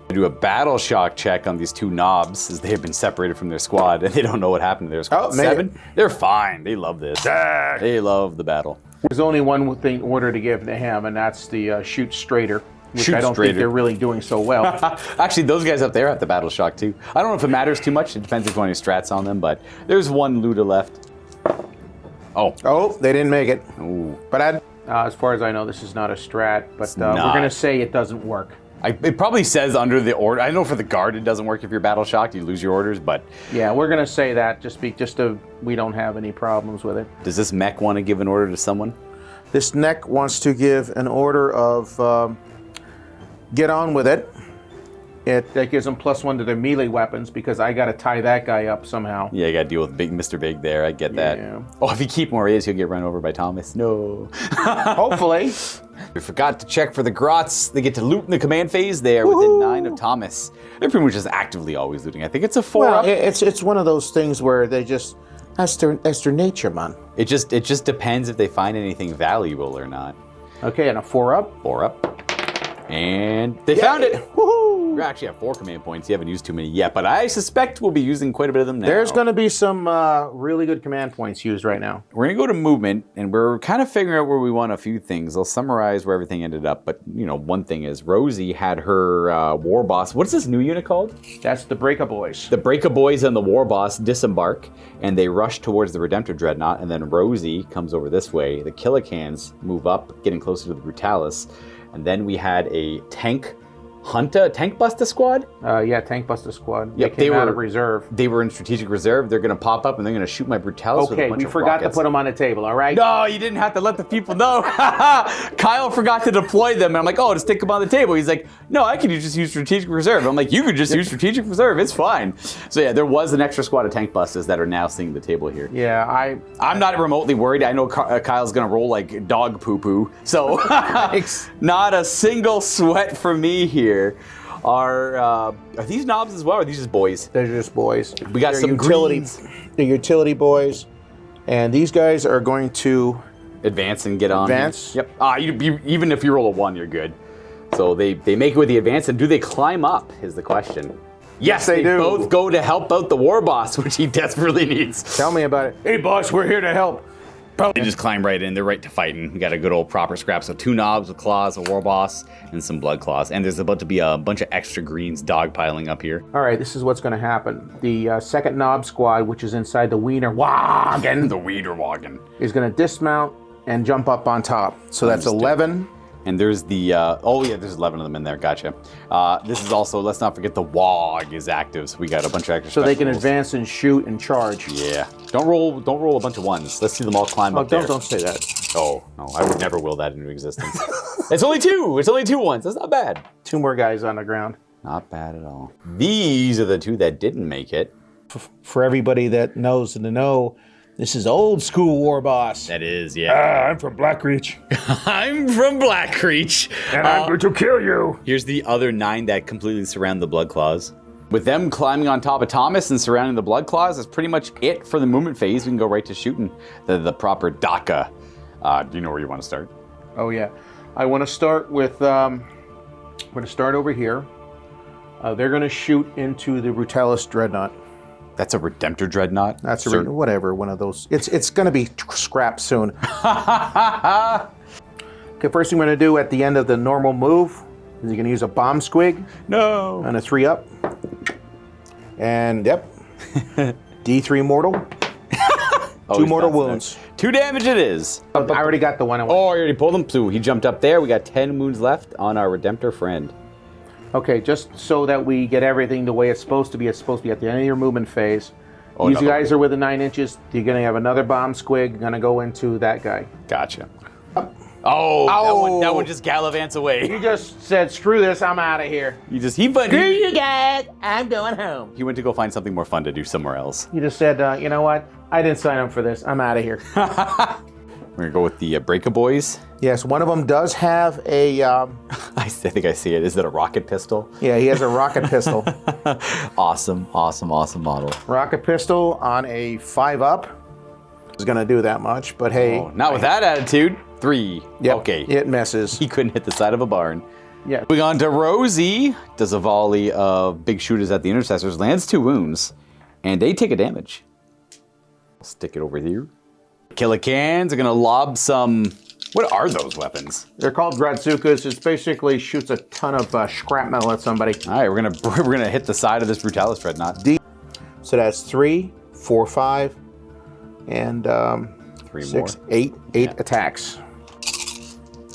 Do a battle shock check on these 2 knobs as they have been separated from their squad and they don't know what happened to their squad. 7. They're fine. They love this. They love the battle. There's only one thing order to give to him, and that's the shoot straighter. Which I don't think they're really doing so well. Actually, those guys up there have the battle shock too. I don't know if it matters too much. It depends if you want any strats on them, but there's 1 Luda left. Oh, they didn't make it. Ooh. But as far as I know, this is not a strat, but we're going to say it doesn't work. It probably says under the order. I know for the guard it doesn't work if you're battle shocked. You lose your orders, but... Yeah, we're going to say that just so we don't have any problems with it. Does this mech want to give an order to someone? This mech wants to give an order of... get on with it. That gives them +1 to their melee weapons because I got to tie that guy up somehow. Yeah, you got to deal with Mr. Big there. I get that. Yeah. Oh, if you keep more A's, he'll get run over by Thomas. No. Hopefully. We forgot to check for the grots. They get to loot in the command phase there within 9 of Thomas. They're pretty much just actively always looting. I think it's a 4 Well, up. it's one of those things where they just that's their nature, man. It just depends if they find anything valuable or not. Okay, and a 4 up. 4 up. And they found it. Woohoo! We actually have 4 command points. You haven't used too many yet, but I suspect we'll be using quite a bit of them now. There's going to be some really good command points used right now. We're going to go to movement, and we're kind of figuring out where we want a few things. I'll summarize where everything ended up, but, one thing is Rosie had her war boss. What is this new unit called? That's the Breaker Boys. The Breaker Boys and the war boss disembark, and they rush towards the Redemptor Dreadnought, and then Rosie comes over this way. The Killicans move up, getting closer to the Brutalis, and then we had a tank buster squad? Tank Buster Squad. Yep, they came out of reserve. They were in strategic reserve. They're going to pop up and they're going to shoot my Brutalis with a Okay, bunch we of forgot rockets. to put them on the table, all right? No, you didn't have to let the people know. Kyle forgot to deploy them. And I'm like, oh, just stick them on the table. He's like, no, I could just use strategic reserve. I'm like, you could just use strategic reserve. It's fine. So yeah, there was an extra squad of tank busters that are now seeing the table here. Yeah, I'm not remotely worried. I know Kyle's going to roll like dog poo-poo. So not a single sweat for me here. Are these knobs as well, or are these just boys? they're just boys. We got some greens. They're utility boys, and these guys are going to Advance and get on. Advance? Yep. Even if you roll a 1, you're good. So they make it with the advance, and do they climb up is the question. Yes, they do. both go to help out the war boss, which he desperately needs. tell me about it. Hey, boss, we're here to help. They just climb right in. They're right to fighting. We got a good old proper scrap. So 2 knobs with claws, a war boss, and some blood claws. And there's about to be a bunch of extra greens dogpiling up here. All right, this is what's going to happen. The second knob squad, which is inside the Wiener Wagen, The Wiederwagen. is going to dismount and jump up on top. So that's Understood. 11. And there's the, there's 11 of them in there. Gotcha. This is also, let's not forget the WOG is active. So we got a bunch of extra So they can specials. advance and shoot and charge. Yeah. Don't roll a bunch of 1s. Let's see them all climb up there. Don't say that. Oh, no, I would never will that into existence. It's only 2. It's only 2 ones. That's not bad. 2 more guys on the ground. Not bad at all. These are the 2 that didn't make it. For everybody that knows in the know, this is old school war boss. That is, yeah. I'm from Blackreach, I'm from Blackreach. and I'm going to kill you. Here's the other 9 that completely surround the Blood Claws. With them climbing on top of Thomas and surrounding the Blood Claws, that's pretty much it for the movement phase. We can go right to shooting the proper DACA. Do you know where you want to start? Oh yeah, I want to start with. I'm going to start over here. They're going to shoot into the Brutalis Dreadnought. That's a Redemptor Dreadnought? That's Sir. whatever, one of those. It's going to be scrapped soon. Okay, first thing we're going to do at the end of the normal move is you're going to use a bomb squig No. and a 3 up. And yep, D3 mortal. 2 mortal wounds. 2 damage it is. I already got the one I want. Oh, you already pulled him through. He jumped up there. We got 10 wounds left on our Redemptor friend. Okay, just so that we get everything the way it's supposed to be at the end of your movement phase. Oh, These another guys are within 9 inches. You're going to have another bomb squig going to go into that guy. Gotcha. Oh, that one just gallivants away. You just said, screw this, I'm out of here. He went you guys, I'm going home. He went to go find something more fun to do somewhere else. You just said, you know what? I didn't sign up for this. I'm out of here. We're gonna go with the Breaker Boys. Yes, one of them does have a... I think I see it. Is it a rocket pistol? yeah, he has a rocket pistol. Awesome model. Rocket pistol on a 5 up. Is going to do that much, but hey... Oh, not with that attitude. 3. Yep, Okay. it misses. He couldn't hit the side of a barn. Yeah. Moving on to Rosie. Does a volley of big shooters at the intercessors. Lands 2 wounds. And they take a damage. I'll stick it over here. Killicans are going to lob some... What are those weapons? They're called Gradzukas. It basically shoots a ton of scrap metal at somebody. All right, we're gonna hit the side of this Brutalis Dreadnought. So that's 3, 4, 5, and 3 6, more. 8 attacks.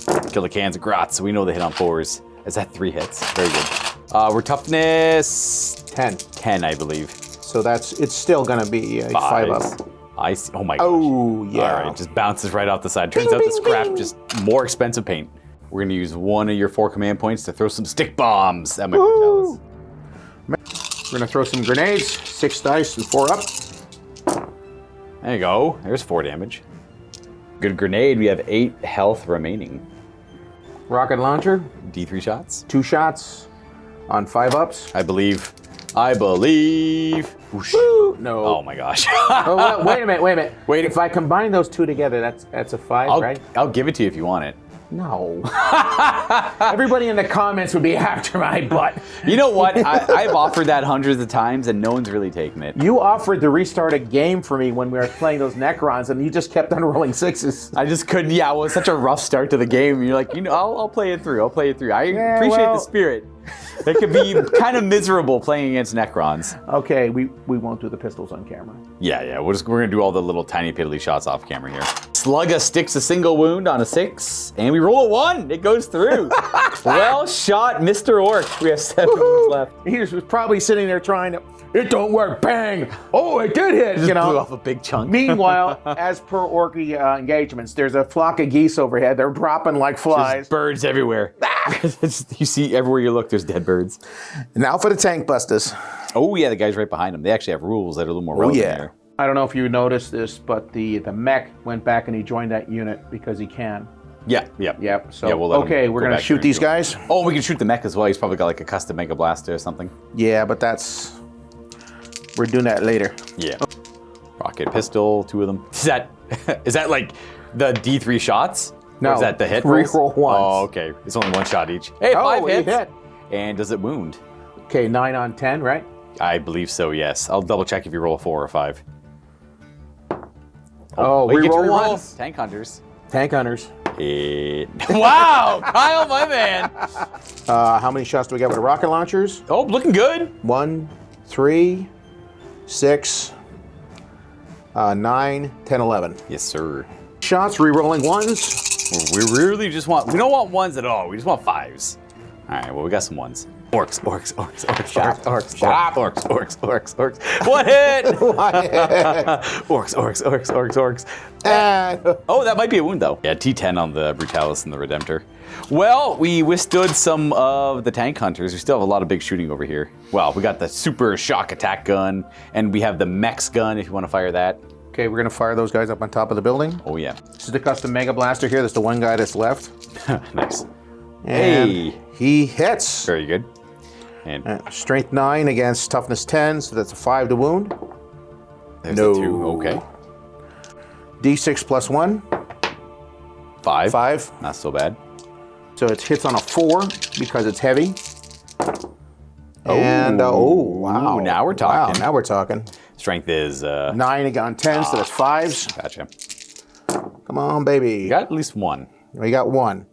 Killicans of Grots, so we know they hit on 4s. Is that 3 hits? Very good. We're toughness 10, I believe. So it's still gonna be a 5 up. I see. Oh my gosh. Oh yeah. All right, just bounces right off the side. Turns out the scrap just more expensive paint. We're gonna use one of your 4 command points to throw some stick bombs at my Brutalis. We're gonna throw some grenades. 6 dice and 4 up. There you go. There's 4 damage. Good grenade. We have 8 health remaining. Rocket launcher. D3 shots. 2 shots on 5 ups. I believe. Whoosh. Woo! No. Oh my gosh. Oh, wait a minute. Wait. If I combine those 2 together, that's a 5, right? I'll give it to you if you want it. No. Everybody in the comments would be after my butt. You know what? I've offered that hundreds of times and no one's really taken it. You offered to restart a game for me when we were playing those Necrons, and you just kept on rolling 6s. I just couldn't. Yeah, it was such a rough start to the game. You're like, I'll play it through. I appreciate the spirit. It could be kind of miserable playing against Necrons. Okay, we won't do the pistols on camera. Yeah. We're gonna do all the little tiny piddly shots off camera here. Slugga sticks a single wound on a 6, and we roll a 1. It goes through. Well shot, Mr. Orc. We have 7 wounds left. He was probably sitting there trying to. It don't work. Bang! Oh, it did hit. Just blew off a big chunk. Meanwhile, as per Orky engagements, there's a flock of geese overhead. They're dropping like flies. There's birds everywhere. You see everywhere you look, there's dead birds. Now for the tank busters. Oh yeah, the guy's right behind him. They actually have rules that are a little more relevant here. I don't know if you noticed this, but the mech went back and he joined that unit because he can. Yeah. Yep. So we'll let him we're go gonna back shoot there these and go. guys. Oh, we can shoot the mech as well. He's probably got like a custom Mega Blaster or something. Yeah, but we're doing that later. Yeah. Rocket pistol, 2 of them. Is that like the D3 shots? No. Or is that the hit? Reroll ones. Oh, okay. It's only 1 shot each. Hey, 5 he hits. hit. And does it wound? Okay, 9 on 10, right? I believe so, yes. I'll double check if you roll a 4 or 5. Oh, you get to reroll reroll. ones. Tank hunters. Tank hunters. Wow, Kyle, my man. How many shots do we got with the rocket launchers? Oh, looking good. 1, 3, 6, 9, 10, 11. Yes, sir. Shots, re-rolling 1s. We really just want, we don't want 1s at all. We just want 5s. All right, well, we got some 1s. Orcs. Shop. Orcs. What hit? Orcs. And Oh, that might be a wound, though. Yeah, T10 on the Brutalis and the Redemptor. Well, we withstood some of the tank hunters. We still have a lot of big shooting over here. Well, we got the super shock attack gun, and we have the Mex gun, if you want to fire that. okay, we're gonna fire those guys up on top of the building. Oh, yeah. This is the custom Mega Blaster here. That's the one guy that's left. Nice. And Hey. he hits. Very good. And Strength 9 against Toughness 10, so that's a 5 to wound. there's No. a 2. Okay. D6 plus 1, 5. 5. Not so bad. So it hits on a 4 because it's heavy. And wow. Ooh, now we're talking. Wow, now we're talking. Strength is, 9 on 10, so that's 5s. gotcha. Come on, baby. You got at least 1. We got 1.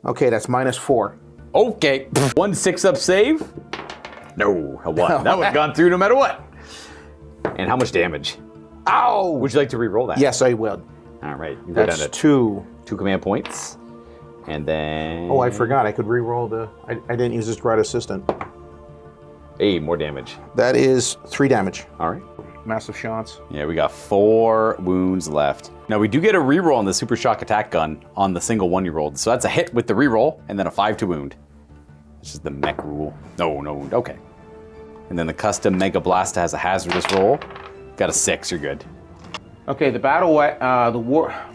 Okay, that's -4. Okay. 1 6-up save? No, a 1. That would have gone through no matter what. And how much damage? Ow! Would you like to re-roll that? Yes, I will. All right. You go That's down to 2. 2 command points. And then... Oh, I forgot. I could re-roll the... I didn't use this Dread Assistant. Hey, more damage. That is 3 damage. All right. Massive shots. Yeah, we got 4 wounds left. Now, we do get a reroll on the Super Shock Attack Gun on the single 1 you rolled. So that's a hit with the reroll, and then a 5 to wound. This is the mech rule. No wound. Okay. And then the custom Mega Blaster has a hazardous roll. Got a 6. You're good. Okay, the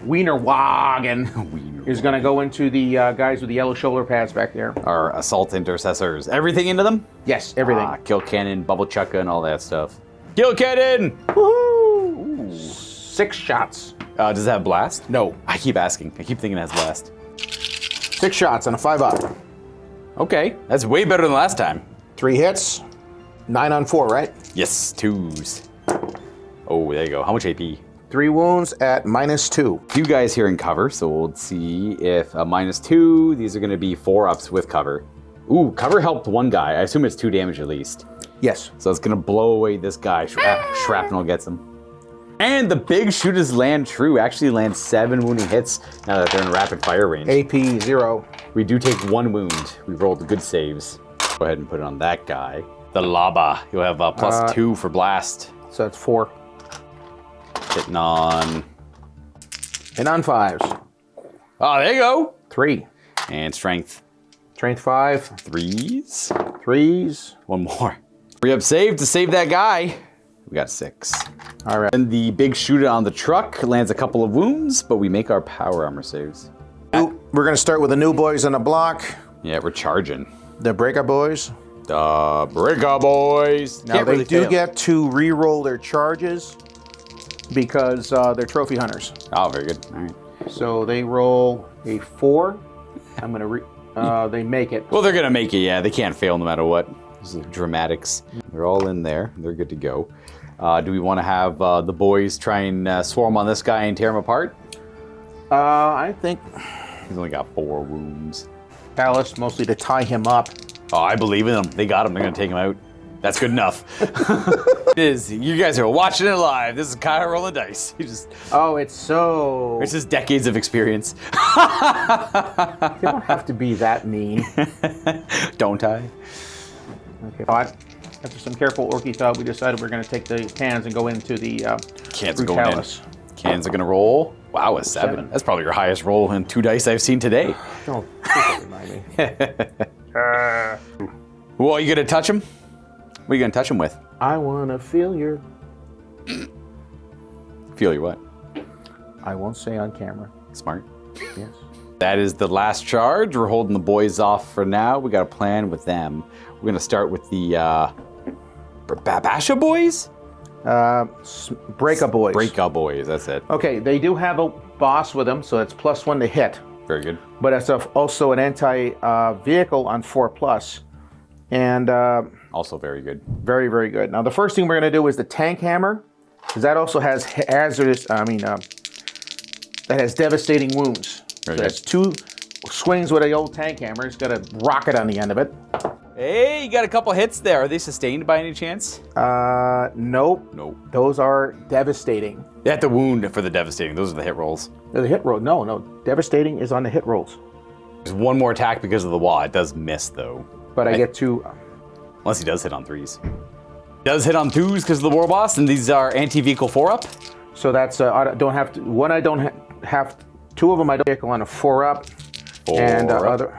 Wiener Wagen is going to go into the guys with the yellow shoulder pads back there. Our Assault Intercessors. Everything into them? Yes, everything. Kill Cannon, Bubble Chucka, and all that stuff. Kill Cannon! Woohoo! 6 shots. Does it have Blast? No. I keep asking. I keep thinking it has Blast. 6 shots on a 5-up. Okay, that's way better than last time. 3 hits. 9 on 4, right? Yes, 2s. Oh, there you go. How much AP? 3 wounds at -2. You guys here in cover, so we'll see if a -2, these are going to be 4-ups with cover. Ooh, cover helped 1 guy. I assume it's 2 damage at least. Yes. So it's going to blow away this guy. Shrapnel gets him. And the big shooters land true. Actually land 7 wounding hits now that they're in rapid fire range. AP 0. We do take 1 wound. We rolled good saves. Go ahead and put it on that guy. The Laba. You'll have a +2 for blast. So that's 4. Hitting on... And on 5s. Oh, there you go. 3. And strength. Strength 5. 3s. 3s. 1 more. We have save to save that guy. We got 6. All right. And the big shooter on the truck lands a couple of wounds, but we make our power armor saves. We're going to start with the new boys on the block. Yeah, we're charging. The Breaker boys. The Breaker boys. Now they do get to re-roll their charges because they're trophy hunters. Oh, very good. All right. So they roll a 4. I'm going to they make it. Well, they're going to make it, yeah. They can't fail no matter what. This is dramatics. They're all in there. They're good to go. Do we want to have the boys try and swarm on this guy and tear him apart? I think He's only got 4 wounds. Palace mostly to tie him up. Oh, I believe in them. They got him. They're going to take him out. That's good enough. It is. You guys are watching it live. This is Kyle rolling dice. Oh, it's so... It's just decades of experience. You don't have to be that mean. Don't I? Okay. But after some careful orky thought, we decided we're going to take the cans and go into the Cans are going in. Brutalis. Cans are going to roll. Wow, a 7. That's probably your highest roll in 2 dice I've seen today. Don't remind me. Well, are you going to touch him? What are you going to touch him with? I want to feel your... Feel your what? I won't say on camera. Smart. Yes. That is the last charge. We're holding the boys off for now. We got a plan with them. We're going to start with the Basha boys? Breaker boys. Breaker boys, that's it. Okay, they do have a boss with them, so it's +1 to hit. Very good. But it's also an anti-vehicle on 4+. And Also very good. very, very good. Now, the first thing we're going to do is the tank hammer, because that also has hazardous, that has devastating wounds. Very So good. that's 2 swings with an old tank hammer. It's got a rocket on the end of it. Hey, you got a couple hits there. Are they sustained by any chance? Nope. Nope. Those are devastating. They have to wound for the devastating. Those are the hit rolls. The hit roll. No. Devastating is on the hit rolls. There's one more attack because of the wall. It does miss, though. But I get to... Unless he does hit on 3s. Does hit on 2s because of the war boss, and these are anti-vehicle 4-up. So that's... I don't have to... One, I don't have... 2 of them I don't vehicle on a 4-up. And other...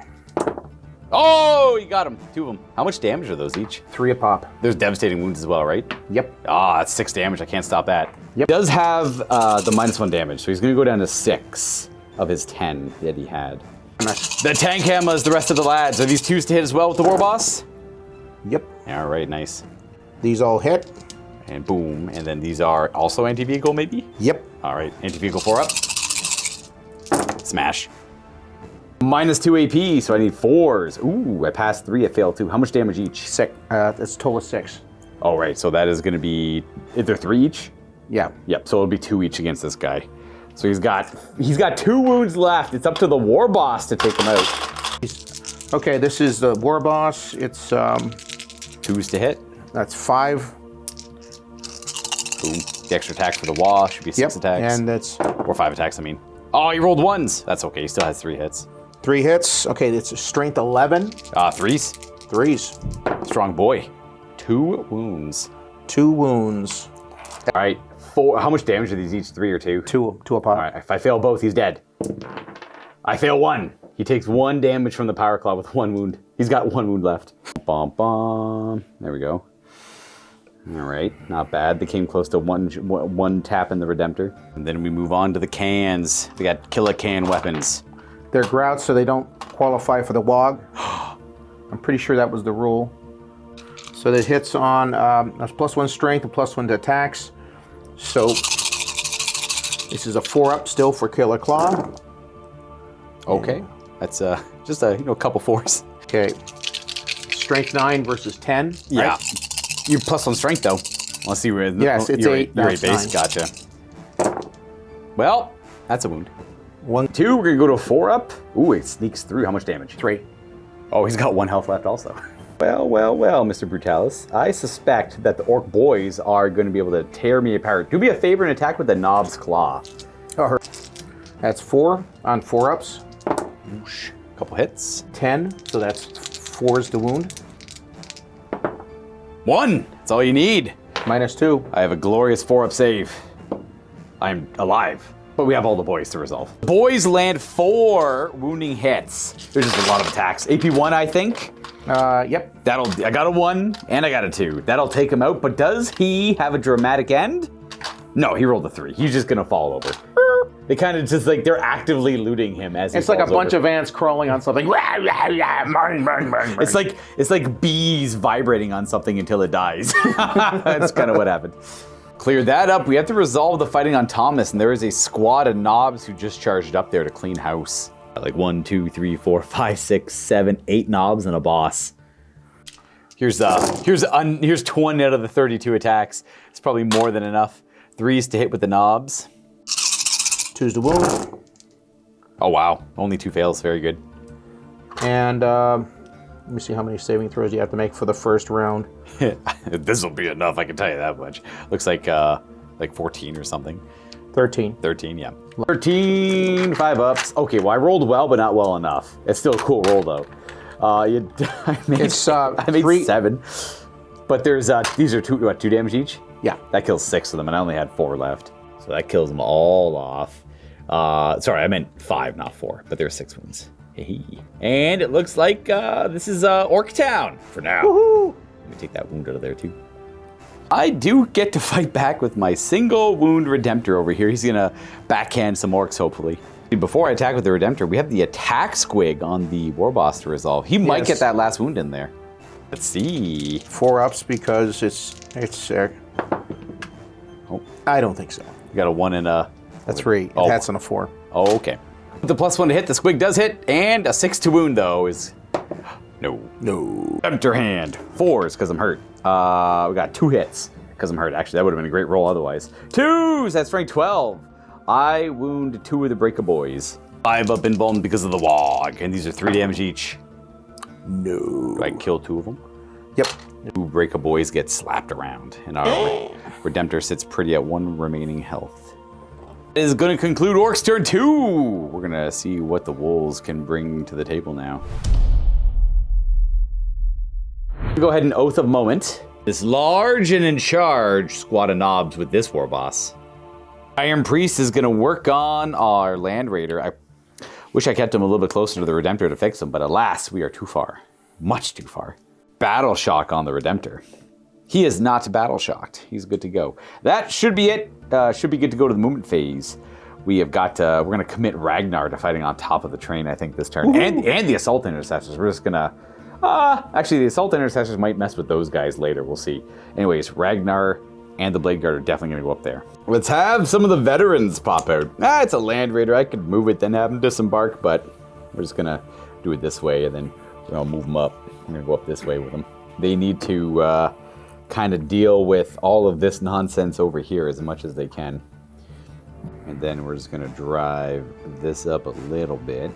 Oh, you got him. 2 of them. How much damage are those each? 3 a pop. There's devastating wounds as well, right? Yep. Ah, that's 6 damage. I can't stop that. Yep. He does have the -1 damage, so he's going to go down to 6 of his 10 that he had. The tank hammer is the rest of the lads. Are these 2s to hit as well with the war boss? Yep. All right, nice. These all hit. And boom. And then these are also anti-vehicle, maybe? Yep. All right, anti-vehicle 4-up. Smash. -2 AP, so I need 4s. Ooh, I passed 3, I failed 2. How much damage each? 6. That's a total of 6. All right, so that is going to be either 3 each? Yeah. Yep, so it'll be 2 each against this guy. So he's got 2 wounds left. It's up to the war boss to take him out. Okay, this is the war boss. It's 2s to hit. that's 5. Boom. The extra attack for the wall should be 6 attacks. And that's Or 5 attacks, I mean. Oh, he rolled 1s. That's okay, he still has 3 hits. 3 hits. Okay, it's a strength 11. 3s. 3s. Strong boy. 2 wounds. 2 wounds. All right, 4. How much damage are these each? 3 or 2? 2 a pop. All right, if I fail both, he's dead. I fail 1. He takes 1 damage from the power claw with 1 wound. He's got 1 wound left. Bom, bom. There we go. All right, not bad. They came close to one tap in the Redemptor. And then we move on to the cans. We got killer can weapons. They're grouts, so they don't qualify for the WOG. I'm pretty sure that was the rule. So that hits on that's +1 strength and +1 to attacks. So this is a 4-up still for Killer Claw. Okay, that's just a couple 4s. Okay, strength 9 versus 10. Yeah, right? you're +1 strength though. Let's see where. Yes, it's you're 8. You're No, 8 it's base. 9. Gotcha. Well, that's a wound. 1, 2. We're gonna go to a 4-up. Ooh, it sneaks through. How much damage? 3. Oh, he's got 1 health left also. Well, Mr. Brutalis. I suspect that the orc boys are going to be able to tear me apart. Do me a favor and attack with the knob's claw. Oh, that's 4 on 4-ups. Whoosh. Couple hits. 10, so that's 4s to wound. 1. That's all you need. -2. I have a glorious 4-up save. I'm alive. But we have all the boys to resolve. Boys land 4 wounding hits. There's just a lot of attacks. AP1, I think. Yep. I got a 1 and I got a 2. That'll take him out, but does he have a dramatic end? No, he rolled a 3. He's just gonna fall over. They kind of just like, they're actively looting him as he It's like a falls bunch over. of ants crawling on something. It's like bees vibrating on something until it dies. That's kind of what happened. Clear that up. We have to resolve the fighting on Thomas, and there is a squad of knobs who just charged up there to clean house. Like 1, 2, 3, 4, 5, 6, 7, 8 knobs and a boss. Here's 20 out of the 32 attacks. It's probably more than enough. 3s to hit with the knobs. 2's the wound. Oh wow, only 2 fails. Very good. And let me see how many saving throws you have to make for the first round. This will be enough. I can tell you that much. Looks like 14 or something. 13. 13, yeah. 13, 5 ups. Okay, well I rolled well, but not well enough. It's still a cool roll though. I made 7, but there's these are 2 damage each. Yeah, that kills 6 of them, and I only had 4 left, so that kills them all off. Sorry, I meant 5, not 4, but there's 6 wounds. And it looks like this is Orc Town for now. Woohoo! Let me take that wound out of there too. I do get to fight back with my single wound Redemptor over here. He's gonna backhand some orcs, hopefully. Before I attack with the Redemptor, we have the attack squig on the war boss to resolve. He might get that last wound in there. Let's see. 4 ups because it's Oh, I don't think so. you got a 1 and a... A 3. Oh. That's on a 4. Oh, okay. With the +1 to hit, the squig does hit, and a 6 to wound, though, is... No. Redemptor hand. 4s, because I'm hurt. We got 2 hits, because I'm hurt. Actually, that would have been a great roll otherwise. 2s! That's rank 12. I wound 2 of the Breaker Boys. 5 up invuln because of the Wog, and these are 3 damage each. No. Do I kill 2 of them? Yep. 2 Breaker Boys get slapped around, and our Redemptor sits pretty at 1 remaining health. It is going to conclude Orc's turn 2. We're going to see what the wolves can bring to the table now. Go ahead and Oath of Moment. This large and in charge squad of knobs with this war boss. Iron Priest is going to work on our Land Raider. I wish I kept him a little bit closer to the Redemptor to fix him, but alas, we are too far. Much too far. Battle Shock on the Redemptor. He is not battle shocked. He's good to go. That should be it. Should be good to go to the movement phase. We have got. We're going to commit Ragnar to fighting on top of the train, I think, this turn, and the Assault Intercessors. We're just gonna. Actually, the Assault Intercessors might mess with those guys later. We'll see. Anyways, Ragnar and the Blade Guard are definitely going to go up there. Let's have some of the veterans pop out. It's a Land Raider. I could move it, then have them disembark, but we're just gonna do it this way, and then we're gonna move them up. We're gonna go up this way with them. They need to. Kind of deal with all of this nonsense over here as much as they can. And then we're just going to drive this up a little bit.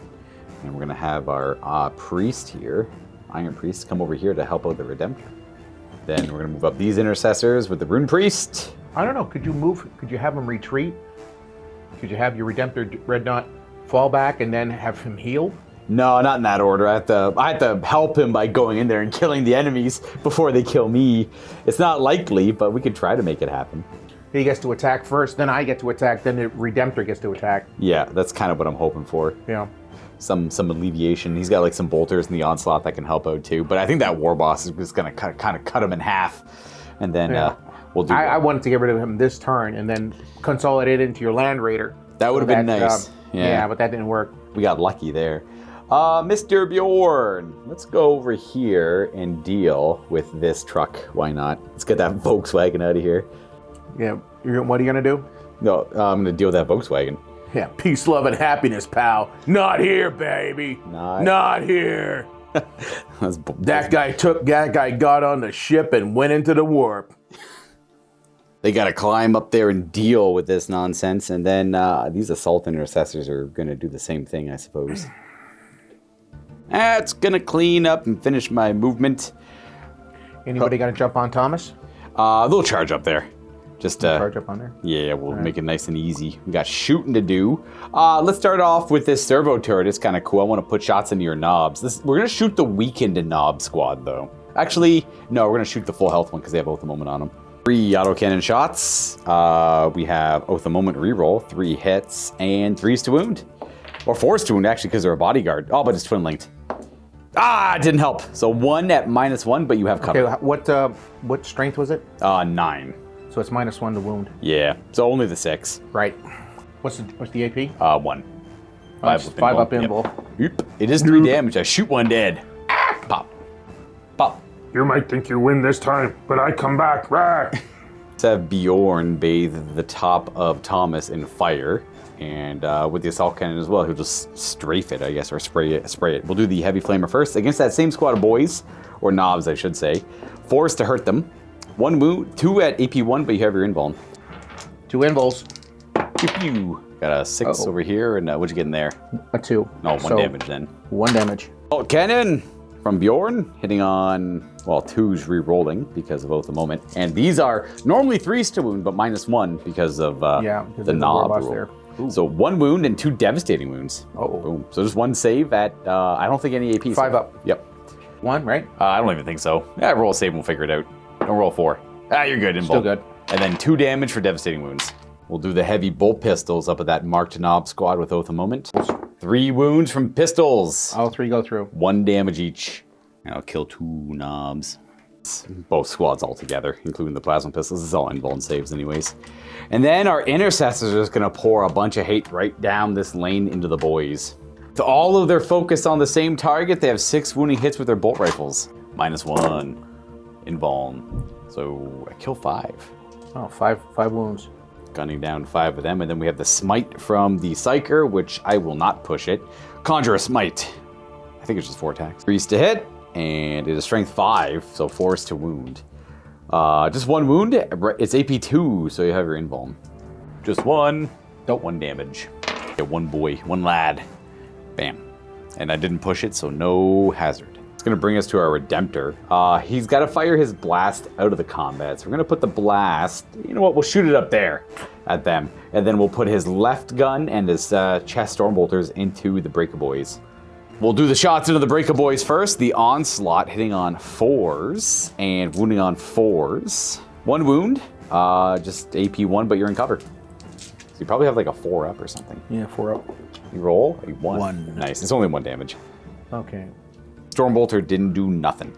And we're going to have our priest here, Iron Priest, come over here to help out the Redemptor. Then we're going to move up these intercessors with the Rune Priest. I don't know. Could you have him retreat? Could you have your Redemptor Red Knot fall back and then have him heal? No, not in that order. I have to help him by going in there and killing the enemies before they kill me. It's not likely, but we could try to make it happen. He gets to attack first, then I get to attack, then the Redemptor gets to attack. Yeah, that's kind of what I'm hoping for. Yeah. Some alleviation. He's got like some bolters in the onslaught that can help out too. But I think that war boss is just gonna kind of cut him in half, and then we'll do. I wanted to get rid of him this turn and then consolidate it into your Land Raider. That would have been nice. Yeah, but that didn't work. We got lucky there. Mr. Bjorn, let's go over here and deal with this truck. Why not? Let's get that Volkswagen out of here. Yeah. What are you gonna do? No, I'm gonna deal with that Volkswagen. Yeah. Peace, love, and happiness, pal. Not here, baby. Not here. That guy got on the ship and went into the warp. They got to climb up there and deal with this nonsense, and then these Assault Intercessors are going to do the same thing, I suppose. That's going to clean up and finish my movement. Anybody got to jump on Thomas? They'll charge up there. Just charge up on there? Yeah, we'll make it nice and easy. We got shooting to do. Let's start off with this servo turret. It's kind of cool. I want to put shots into your knobs. We're going to shoot the weakened knob squad, though. Actually, no, we're going to shoot the full health one because they have Oath of Moment on them. 3 autocannon shots. We have Oath of Moment reroll, 3 hits, and 3s to wound. Or 4s to wound, actually, because they're a bodyguard. Oh, but it's twin linked. It didn't help. So 1 at -1, but you have cover. Okay, what strength was it? 9. So it's -1 to wound. Yeah, so only the 6. Right. What's the AP? 1. Five up in ball. Yep. It is 3 damage. I shoot one dead. Pop. Pop. You might think you win this time, but I come back. Rah! Let's have Bjorn bathe the top of Thomas in fire. And with the assault cannon as well, he'll just strafe it, I guess, or spray it. We'll do the heavy flamer first against that same squad of boys, or knobs, I should say. 4 is to hurt them. 1 wound, 2 at AP 1, but you have your invuln. 2 invuls. Pew pew. Got a 6 over here, and what'd you get in there? A 2. No, 1 damage then. 1 damage. Oh, cannon from Bjorn, hitting on, well, 2's re-rolling because of Oath of Moment. And these are normally 3s to wound, but -1 because of the knob rule. There. So 1 wound and 2 devastating wounds. Oh. Boom. So just 1 save at, I don't think any AP. 5 up. Yep. 1, right? I don't even think so. Yeah, roll a save and we'll figure it out. Don't roll 4. You're good. Still good. And then 2 damage for devastating wounds. We'll do the heavy bolt pistols up at that marked knob squad with Oath of Moment. 3 wounds from pistols. All 3 go through. 1 damage each. And I'll kill 2 knobs. Both squads all together, including the plasma pistols. This is all invuln saves anyways. And then our intercessors are just going to pour a bunch of hate right down this lane into the boys. With all of their focus on the same target, they have 6 wounding hits with their bolt rifles. -1 invuln. So I kill 5. Oh, 5 wounds. Gunning down 5 of them. And then we have the smite from the Psyker, which I will not push it. Conjure a smite. I think it's just 4 attacks. 3's to hit, and it is strength 5, so 4's to wound. Just 1 wound. It's AP 2, so you have your invuln. Just 1. Nope. 1 damage. Yeah, 1 boy, 1 lad. Bam. And I didn't push it, so no hazard. It's going to bring us to our Redemptor. He's got to fire his blast out of the combat. So we're going to put the blast, you know what, we'll shoot it up there at them. And then we'll put his left gun and his chest Stormbolters into the Breakaboys. We'll do the shots into the Breakaboys first. The Onslaught hitting on 4s and wounding on 4s. 1 wound, just AP 1, but you're in cover. So you probably have like a 4 up or something. Yeah, 4 up. You roll a 1. 1. Nice. It's only 1 damage. Okay. Stormbolter didn't do nothing.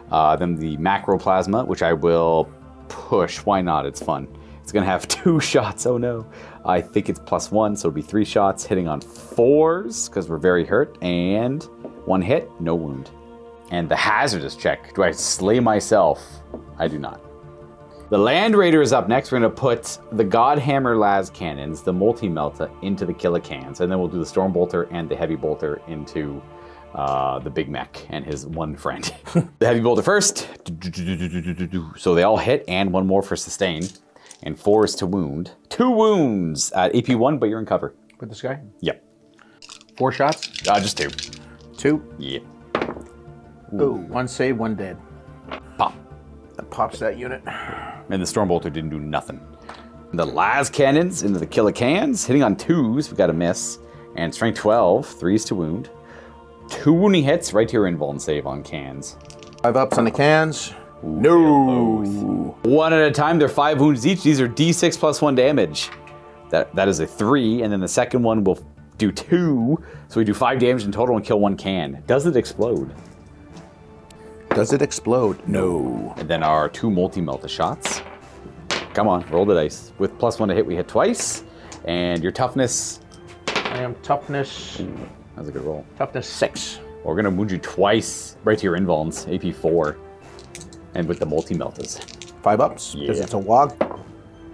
Then the Macroplasma, which I will push. Why not? It's fun. It's going to have 2 shots. Oh no. I think it's +1, so it'll be 3 shots hitting on 4s because we're very hurt. And 1 hit, no wound. And the hazardous check. Do I slay myself? I do not. The Land Raider is up next. We're going to put the Godhammer Las Cannons, the Multi-Melta, into the Killicans. And then we'll do the Stormbolter and the Heavy Bolter into the Big Mech and his 1 friend. The Heavy Bolter first. So they all hit, and 1 more for sustain. And 4 is to wound. 2 wounds at AP 1, but you're in cover. With this guy? Yep. 4 shots? Just 2. 2? Yeah. Ooh, 1 save, 1 dead. Pop. That pops that unit. And the Stormbolter didn't do nothing. The Las Cannons into the Killicans, hitting on 2s, we got a miss. And strength 12, 3s to wound. 2 wounding hits, right to your invuln save on cans. 5 ups on the cans. No. 1 at a time, they're 5 wounds each. These are D6 plus 1 damage. That is a 3, and then the second one will do 2. So we do 5 damage in total and kill 1 can. Does it explode? Does it explode? No. And then our 2 multi-melta shots. Come on, roll the dice. With +1 to hit, we hit twice. And your toughness. I am toughness. That's a good roll. Toughness 6. We're gonna wound you twice, right to your invulns, AP 4. And with the multi-meltas. 5 ups, because Yeah. it's a wog.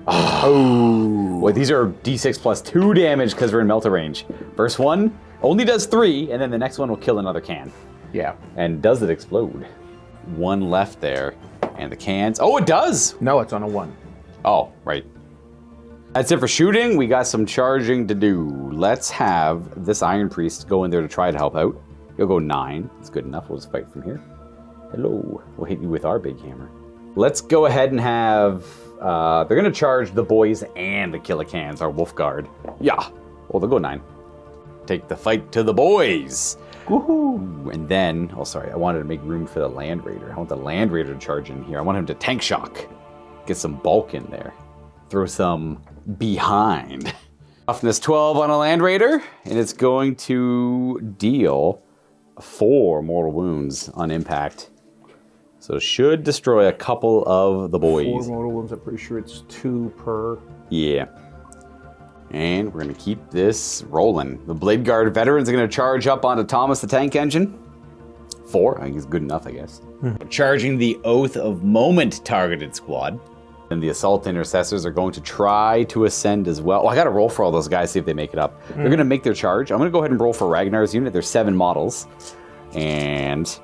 Well, these are D6 plus 2 damage because we're in melta range. First one only does 3, and then the next one will kill another can. Yeah. And does it explode? 1 left there. And the cans. Oh, it does! No, it's on a 1. Oh, right. That's it for shooting. We got some charging to do. Let's have this Iron Priest go in there to try to help out. He'll go 9. That's good enough. We'll just fight from here. Hello. We'll hit you with our big hammer. Let's go ahead and have... they're going to charge the boys and the Killicans, our Wolf Guard. Yeah. Well, they'll go 9. Take the fight to the boys. Woohoo! And then... Oh, sorry. I wanted to make room for the Land Raider. I want the Land Raider to charge in here. I want him to tank shock. Get some bulk in there. Throw some behind. Toughness 12 on a Land Raider. And it's going to deal 4 mortal wounds on impact. So it should destroy a couple of the boys. 4 mortal wounds, I'm pretty sure it's 2 per. Yeah. And we're going to keep this rolling. The Blade Guard veterans are going to charge up onto Thomas the Tank Engine. 4, I think is good enough, I guess. Charging the Oath of Moment targeted squad. And the Assault Intercessors are going to try to ascend as well. I got to roll for all those guys, see if they make it up. They're going to make their charge. I'm going to go ahead and roll for Ragnar's unit. There's 7 models. And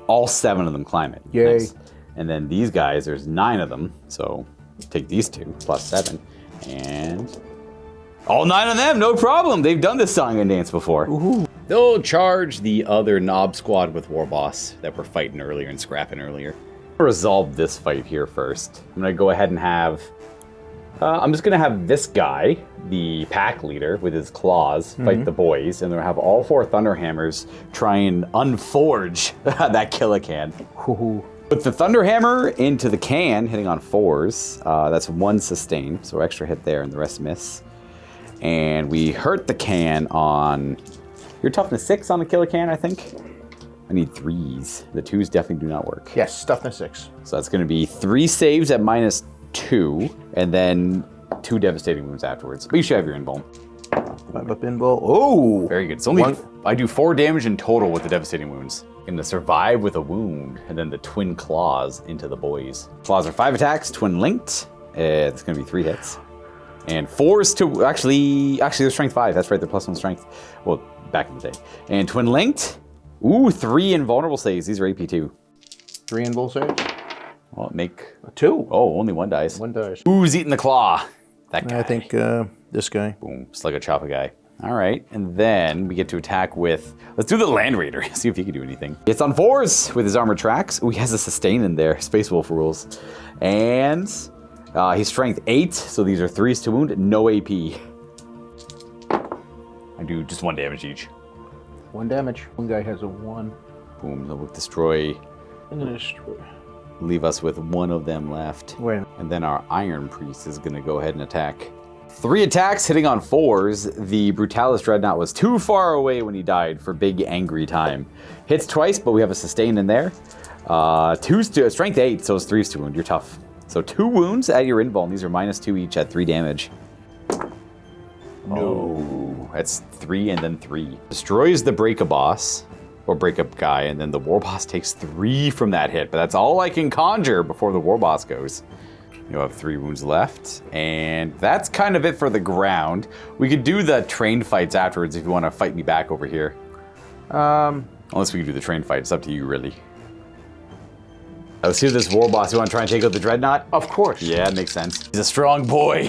all 7 of them climb it. Yay. Nice. And then these guys, there's 9 of them. So take these 2 plus 7. And all 9 of them, no problem. They've done this song and dance before. Ooh. They'll charge the other Knob squad with War Boss that were fighting earlier and scrapping earlier. I'll resolve this fight here first. I'm going to go ahead and have... I'm just going to have this guy, the pack leader with his claws, fight the boys. And then we'll have all 4 Thunderhammers try and unforge that Killacan. Put the Thunderhammer into the can, hitting on 4s. That's 1 sustain, so extra hit there and the rest miss. And we hurt the can on... Your toughness 6 on the Killacan, I think. I need 3s. The 2s definitely do not work. Yes, toughness 6. So that's going to be 3 saves at -2, and then 2 devastating wounds afterwards. But you should have your invuln. 5 up invul. Oh! Very good. It's only I do 4 damage in total with the devastating wounds. Going to survive with a wound, and then the twin claws into the boys. Claws are 5 attacks, twin linked. It's going to be 3 hits. And 4s to actually they're strength 5. That's right, they're +1 strength. Well, back in the day. And twin linked. Ooh, 3 invulnerable saves. These are AP2. 3 invul saves. Well, make 2. Oh, only 1 dice. 1 dice. Who's eating the claw? That guy. I think this guy. Boom, Slug a Choppa guy. All right, and then we get to attack with. Let's do the Land Raider. See if he can do anything. It's on 4s with his armored tracks. Ooh, he has a sustain in there. Space Wolf rules, and he's strength 8. So these are 3s to wound. No AP. I do just 1 damage each. 1 damage. One guy has a 1. Boom. They'll destroy. I'm gonna destroy. Leave us with 1 of them left. Wait. And then our Iron Priest is going to go ahead and attack. 3 attacks hitting on 4s. The Brutalis Dreadnought was too far away when he died for big angry time. Hits twice, but we have a sustain in there. 2's to strength 8, so it's 3's to wound. You're tough. So 2 wounds at your invuln. These are -2 each at 3 damage. No. That's 3 and then 3. Destroys the Break-a-Boss. Or Break-up guy, and then the War Boss takes 3 from that hit. But that's all I can conjure before the War Boss goes. You'll have 3 wounds left. And that's kind of it for the ground. We could do the trained fights afterwards if you want to fight me back over here. Unless we can do the trained fight. It's up to you, really. Let's see this War Boss. You want to try and take out the Dreadnought? Of course. Yeah, it makes sense. He's a strong boy.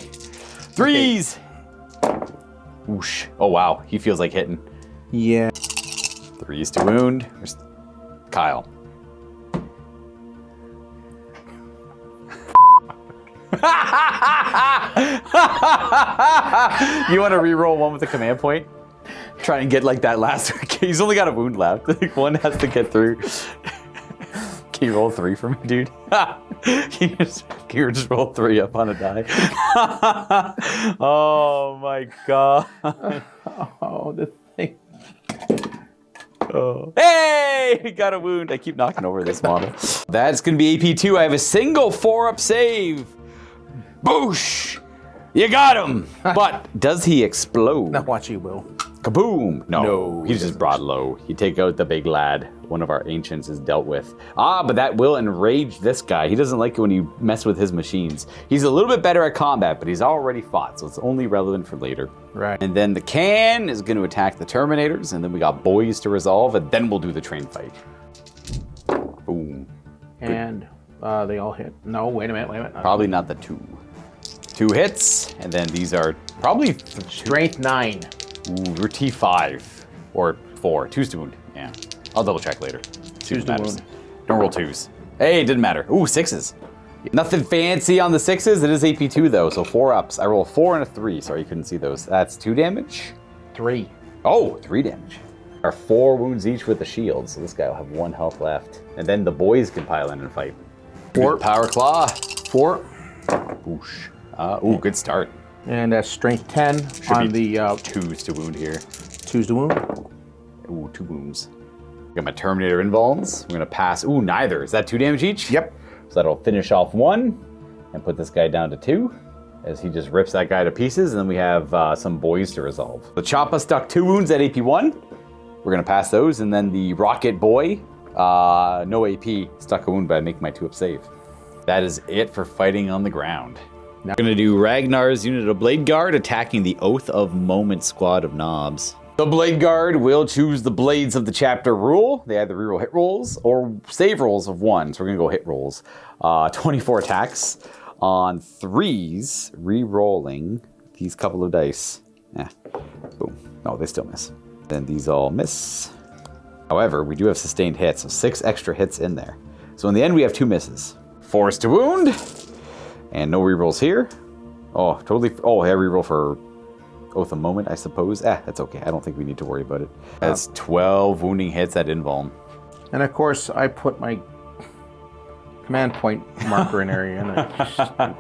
3s! Whoosh. Oh, wow. He feels like hitting. Yeah. 3s to wound. There's Kyle. You want to re-roll 1 with the command point? Try and get like that last. He's only got a wound left. 1 has to get through. Can you roll 3 for me, dude? Can you just roll 3 up on a die? Oh my god. Oh, the thing. Oh. Hey! He got a wound. I keep knocking over this model. That's going to be AP2. I have a single 4-up save. Boosh! You got him! But does he explode? Now watch, he will. Kaboom! No, No, he's just brought low. You take out the big lad. One of our ancients is dealt with. But that will enrage this guy. He doesn't like it when you mess with his machines. He's a little bit better at combat, but he's already fought, so it's only relevant for later. Right. And then the can is going to attack the Terminators, and then we got boys to resolve, and then we'll do the train fight. Boom. And they all hit. No, wait a minute. Probably not the 2. 2 hits, and then these are probably... Strength 9. Ooh, we're T5. Or 4. 2's to wound. Yeah. I'll double check later. 2's to wound. Don't roll 2s. Hey, it didn't matter. Ooh, 6s. Nothing fancy on the 6s. It is AP2 though, so 4 ups. I roll a 4 and a 3. Sorry, you couldn't see those. That's 2 damage. 3. Oh, 3 damage. Are 4 wounds each with the shield, so this guy will have 1 health left. And then the boys can pile in and fight. 4. Power Claw. 4. Oosh. Ooh, good start. And that's strength 10 on the 2s to wound here. 2s to wound. Ooh, 2 wounds. Got my Terminator invulns. We're gonna pass. Ooh, neither. Is that 2 damage each? Yep. So that'll finish off 1 and put this guy down to 2. as he just rips that guy to pieces, and then we have some boys to resolve. The Choppa stuck 2 wounds at AP1. We're gonna pass those, and then the Rocket Boy, no AP, stuck a wound, but I make my 2-up save. That is it for fighting on the ground. Now we're gonna do Ragnar's unit of Blade Guard attacking the Oath of Moment squad of knobs. The Blade Guard will choose the blades of the chapter rule. They either reroll hit rolls or save rolls of 1, so we're gonna go hit rolls. 24 attacks on 3s, re-rolling these couple of dice. Boom. No, they still miss. Then these all miss. However, we do have sustained hits, so 6 extra hits in there. So in the end, we have 2 misses. Force to wound, and no rerolls here. Oh, totally. Oh, I reroll for Oath of Moment, I suppose. That's okay. I don't think we need to worry about it. That's 12 wounding hits at invuln. And of course, I put my command point marker in area, and I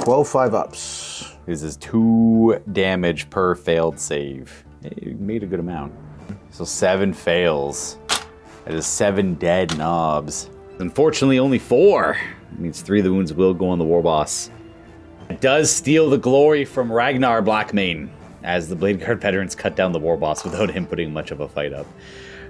12 5-ups. This is 2 damage per failed save. You made a good amount. So 7 fails. That is 7 dead knobs. Unfortunately, only 4. It means 3 of the wounds will go on the war boss. It does steal the glory from Ragnar Blackmane, as the Blade Guard veterans cut down the war boss without him putting much of a fight up.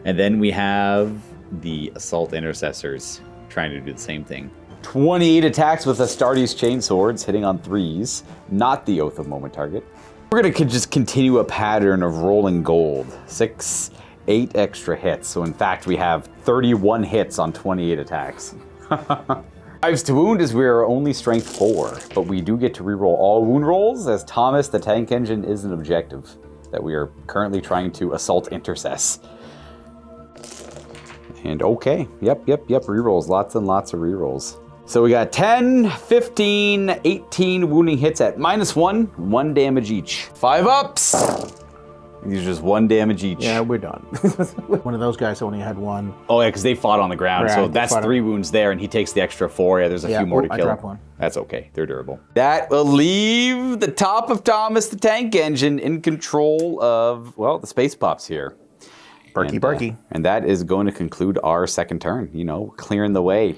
And then we have the Assault Intercessors trying to do the same thing. 28 attacks with Astartes Chainswords, hitting on 3s, not the Oath of Moment target. We're gonna just continue a pattern of rolling gold. 6, 8 extra hits. So in fact, we have 31 hits on 28 attacks. 5s to wound is we are only strength 4, but we do get to reroll all wound rolls, as Thomas the Tank Engine is an objective that we are currently trying to assault intercess. And okay, yep, rerolls, lots and lots of rerolls. So we got 10, 15, 18 wounding hits at -1, 1 damage each. 5-ups! These are just 1 damage each. Yeah, we're done. One of those guys only had 1. Oh yeah, because they fought on the ground, Yeah, so that's 3 wounds there, and he takes the extra 4. Yeah, there's a few more to kill. I dropped 1. That's okay, they're durable. That will leave the top of Thomas the Tank Engine in control of, well, the space pups here. Barky. And that is going to conclude our second turn. You know, clearing the way,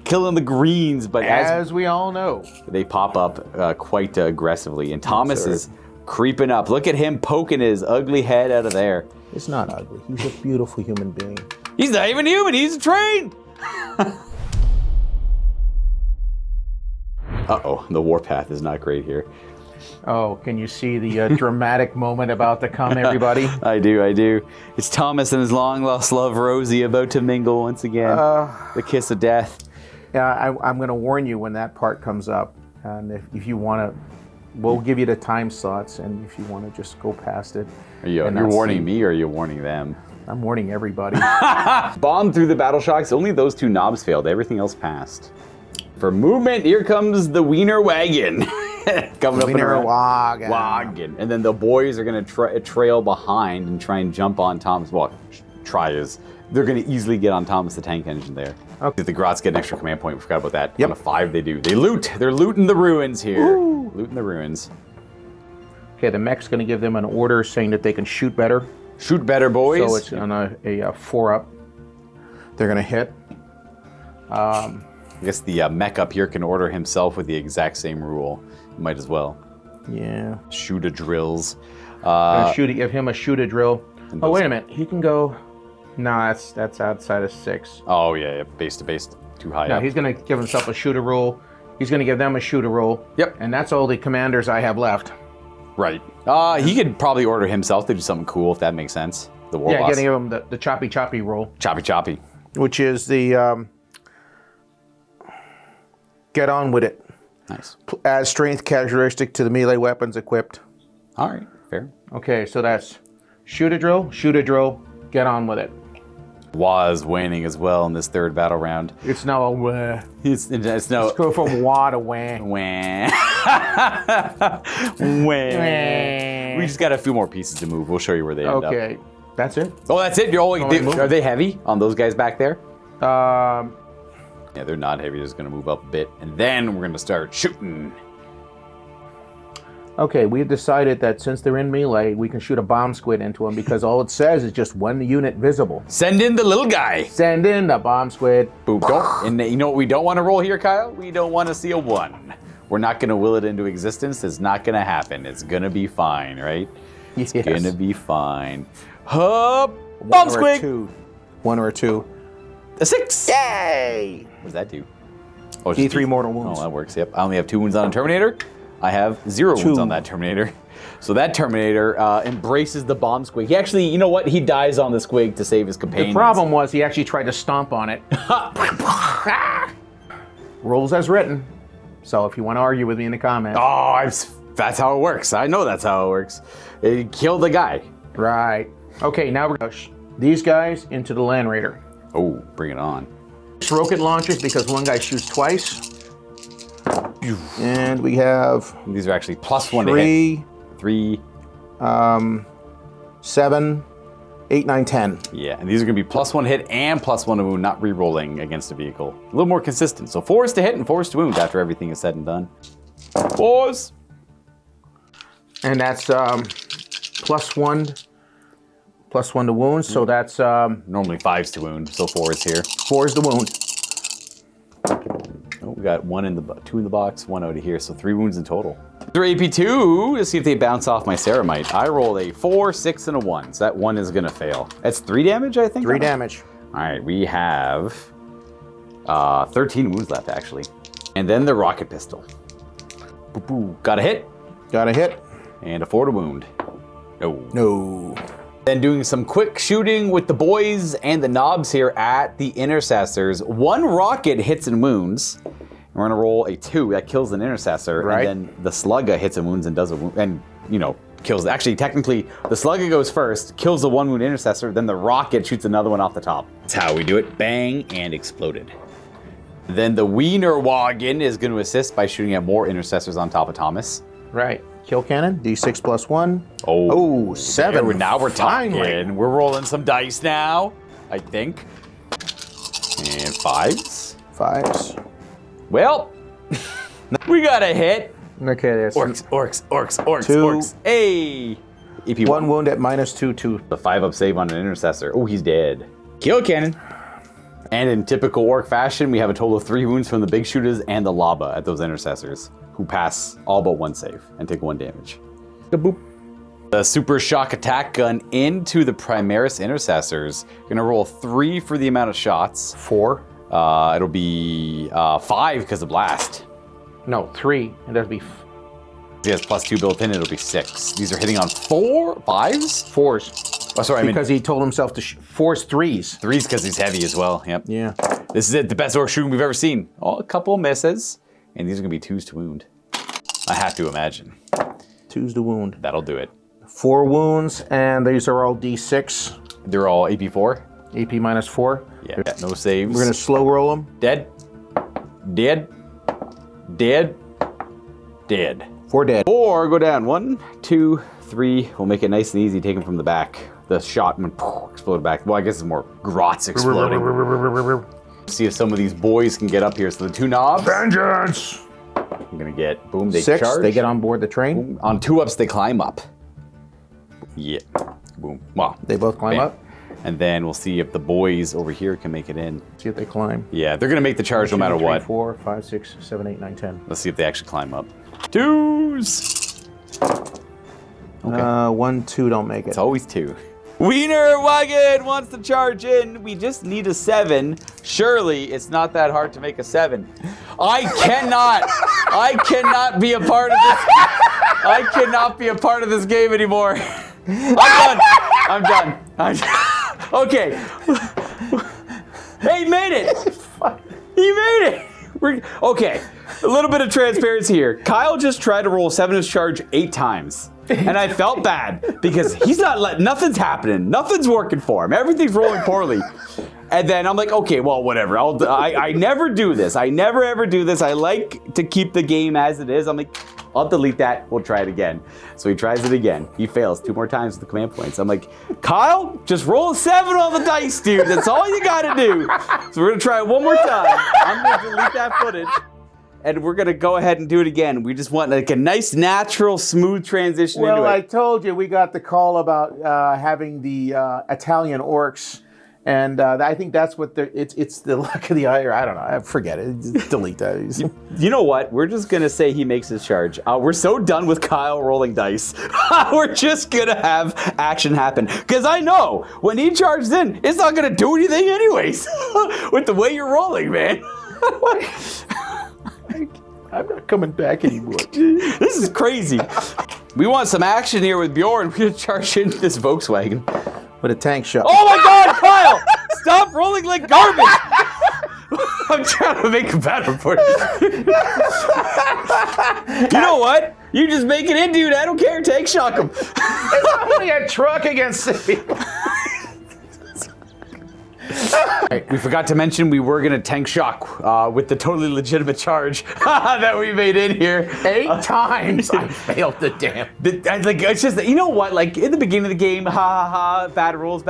killing the greens. But as we all know, they pop up quite aggressively. And Thomas is creeping up. Look at him poking his ugly head out of there. It's not ugly. He's a beautiful human being. He's not even human. He's a train. Uh-oh, the warpath is not great here. Oh, can you see the dramatic moment about to come, everybody? I do. It's Thomas and his long-lost love, Rosie, about to mingle once again. The kiss of death. Yeah, I'm going to warn you when that part comes up. And if you want to, we'll give you the time slots. And if you want to just go past it. You're warning me, or are you warning them? I'm warning everybody. Bomb through the battle shocks. Only those 2 knobs failed. Everything else passed. For movement, here comes the Wiener Wagon. Coming up in a wagon. And then the boys are going to trail behind and try and jump on Thomas. Well, they're going to easily get on Thomas the Tank Engine there. Okay. The Grots get an extra command point. We forgot about that. Yep. On a 5, they do. They loot. They're looting the ruins here. Woo. Looting the ruins. Okay, the mech's going to give them an order saying that they can shoot better. Shoot better, boys. So it's on a 4-up. They're going to hit. I guess the mech up here can order himself with the exact same rule. Might as well. Yeah. Shoot a drills. Give him a shoot a drill. Oh, wait a minute. He can go. No, that's outside of 6. Oh, yeah. Base to base. Too high up. He's going to give himself a shooter roll. He's going to give them a shooter roll. Yep. And that's all the commanders I have left. Right. He could probably order himself to do something cool, if that makes sense. The war boss. Yeah, getting him the choppy roll. Choppy. Which is the get on with it. Nice. Add strength characteristic to the melee weapons equipped. All right, fair. Okay, so that's shoot a drill, get on with it. Was winning as well in this 3rd battle round. It's now a wah. It's no. Let's go from wah to wah. Wah. We just got a few more pieces to move. We'll show you where they end up. Okay, that's it. Oh, that's it. Are they heavy on those guys back there? Yeah, they're not heavy. They're just going to move up a bit. And then we're going to start shooting. Okay, we've decided that since they're in melee, we can shoot a bomb squid into them because all it says is just 1 unit visible. Send in the little guy. Send in the bomb squid. Boop. And you know what we don't want to roll here, Kyle? We don't want to see a 1. We're not going to will it into existence. It's not going to happen. It's going to be fine, right? It's going to be fine. Hup! Bomb squig! 1 or 2. A 6! Yay! What does that do? Oh, D3 mortal wounds. Oh, that works, yep. I only have 2 wounds on a Terminator. I have 0 wounds on that Terminator. So that Terminator embraces the bomb squig. He actually, you know what? He dies on the squig to save his companions. The problem was he actually tried to stomp on it. Rules as written. So if you want to argue with me in the comments. Oh, that's how it works. I know that's how it works. It killed the guy. Right. Okay, now we're going to push these guys into the Land Raider. Oh, bring it on. Rocket launchers because one guy shoots twice. And we have... These are actually +1 to hit. 3. 7, 8, 9, 10. Yeah, and these are going to be +1 hit and +1 to wound, not re-rolling against a vehicle. A little more consistent. So 4s to hit and 4s to wound after everything is said and done. 4s. And that's +1 to wound, so that's... Normally 5s to wound, so 4s here. 4 is the wound. Oh, we got 2 in the box, 1 out of here, so 3 wounds in total. They're AP2 to see if they bounce off my Ceramite. I rolled a 4, 6, and a 1, so that 1 is gonna fail. That's 3 damage, I think? 3 damage. All right, we have 13 wounds left, actually. And then the rocket pistol. Boo boo. Got a hit. Got a hit. And a 4 to wound. No. No. Then doing some quick shooting with the boys and the knobs here at the intercessors. 1 rocket hits and wounds. We're gonna roll a 2 that kills an intercessor, right. And then the slugger hits and wounds and does a wound, and kills. Actually, technically, the slugger goes first, kills the 1 wound intercessor, then the rocket shoots another one off the top. That's how we do it. Bang and exploded. Then the MiniWarGaming is going to assist by shooting at more intercessors on top of Thomas. Right. Kill cannon. D6 + 1. Oh, 7. Now we're talking. Finally. We're rolling some dice now, I think. And 5s. 5s. Well, we got a hit. Okay, that's Orcs. Hey! EP 1 wound at -2 to the 5-up save on an intercessor. Oh, he's dead. Kill cannon. And in typical orc fashion, we have a total of 3 wounds from the big shooters and the lava at those intercessors, who pass all but 1 save and take 1 damage. Boop. The super shock attack gun into the Primaris intercessors. Gonna roll 3 for the amount of shots. 4. It'll be 5 because of blast. No, 3. And that'd be... He has +2 built in, it'll be 6. These are hitting on 5s? 4s. Oh, sorry, because he told himself to force 3s. 3s because he's heavy as well, yep. Yeah. This is it, the best orc shooting we've ever seen. Oh, a couple misses. And these are gonna be 2s to wound. I have to imagine. 2s to wound. That'll do it. 4 wounds, and these are all D6. They're all AP4? AP -4. Yeah, no saves. We're gonna slow roll them. Dead. 4 dead. 4 go down. 1, 2, 3. We'll make it nice and easy. Take them from the back. The shot went explode back. Well, I guess it's more grots exploding. See if some of these boys can get up here. So the 2 knobs. Vengeance! I'm gonna get boom. They 6. charge. They get on board the train. Boom. On 2-ups, they climb up. Yeah. Boom. Wow. They both climb up. And then we'll see if the boys over here can make it in. See if they climb. Yeah, they're gonna make the charge no matter 3, what. 4, 5, 6, 7, 8, 9, 10. Let's see if they actually climb up. 2s. Okay. 1, 2 don't make it. It's always 2. MiniWarGaming wants to charge in. We just need a 7. Surely it's not that hard to make a 7. I cannot be a part of this. I cannot be a part of this game anymore. I'm done. Okay. Hey, he made it. He made it. Okay. A little bit of transparency here. Kyle just tried to roll 7's charge 8 times. And I felt bad because he's not letting, nothing's happening. Nothing's working for him. Everything's rolling poorly. And then I'm like, okay, well, whatever. I never do this. I never ever do this. I like to keep the game as it is. I'm like, I'll delete that. We'll try it again. So he tries it again. He fails 2 more times with the command points. I'm like, Kyle, just roll a 7 on the dice, dude. That's all you got to do. So we're going to try it one more time. I'm going to delete that footage. And we're gonna go ahead and do it again. We just want like a nice, natural, smooth transition into it. Well, I told you we got the call about having the Italian orcs And I think that's what it's the luck of the eye. Or I don't know. Forget it. Just delete that. You know what? We're just going to say he makes his charge. We're so done with Kyle rolling dice. We're just going to have action happen. Because I know when he charges in, it's not going to do anything anyways. With the way you're rolling, man. I'm not coming back anymore. This is crazy. We want some action here with Bjorn. We're going to charge into this Volkswagen. With a tank shot. Oh my God, Kyle! Stop rolling like garbage! I'm trying to make a bad report. You know what? You just make it in, dude. I don't care. Tank shock him. It's only a truck against city. We forgot to mention we were going to tank shock with the totally legitimate charge that we made in here. 8 times I failed the damn. It's just, you know what, like in the beginning of the game, ha ha ha, bad rules,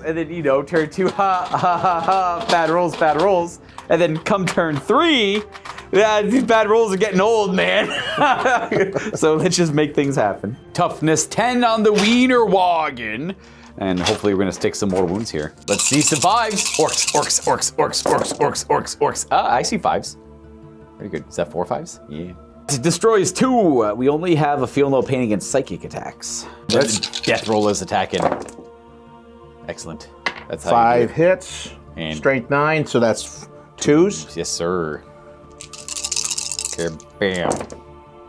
and then, you know, turn 2, ha ha ha ha, bad rules, and then come turn 3, these bad rules are getting old, man. So let's just make things happen. Toughness 10 on the WMD. And hopefully we're gonna stick some more wounds here. Let's see some 5s. Orcs. I see 5s. Very good. Is that 4 5s? Yeah. It destroys 2. We only have a feel no pain against psychic attacks. Death roll is attacking. Excellent. That's how 5 hits. And strength 9, so that's 2s. Yes, sir. Bam.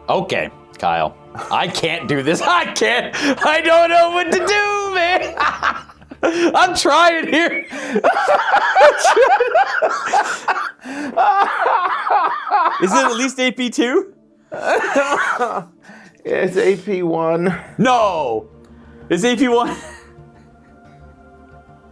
Okay, Kyle. I can't do this. I don't know what to do, man. I'm trying here. Is it at least AP2? It's AP1. No. It's AP1.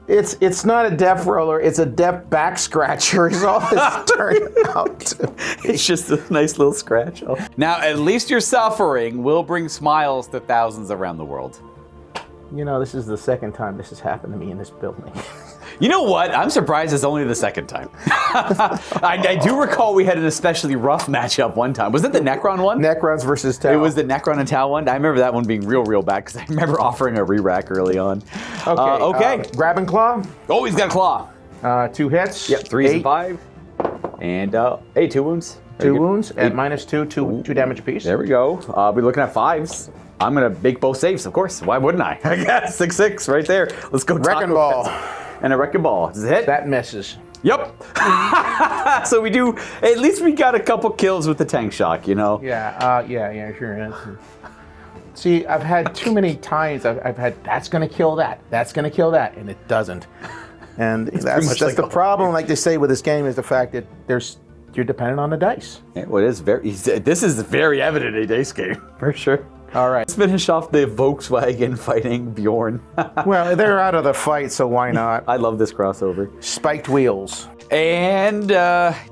It's not a death roller, it's a death back scratcher is all it's turned out to be. It's just a nice little scratch. Now, at least your suffering will bring smiles to thousands around the world. You know, this is the second time this has happened to me in this building. You know what? I'm surprised it's only the second time. I do recall we had an especially rough matchup one time. Was it the Necron one? Necrons versus Tau. It was the Necron and Tau one. I remember that one being real bad because I remember offering a re-rack early on. Okay. Grab and claw. Oh, he's got a claw. 2 hits. Yep, 3s and 5. And, hey, 2 wounds. 2 wounds at -2, 2 damage apiece. There we go. We're looking at 5s. I'm going to make both saves, of course. Why wouldn't I? I got 6/6 right there. Let's go. Wrecking ball. And a wrecking ball. Does it hit? That misses. Yep. So we do, at least we got a couple kills with the tank shock, you know? Yeah, sure. See, I've had too many times I've had, that's going to kill that, and it doesn't. And that's like the problem, like they say with this game, is the fact that you're dependent on the dice. Yeah, well, this is very evident in a dice game, for sure. All right. Let's finish off the Volkswagen fighting Bjorn. Well, they're out of the fight, so why not? I love this crossover. Spiked wheels. And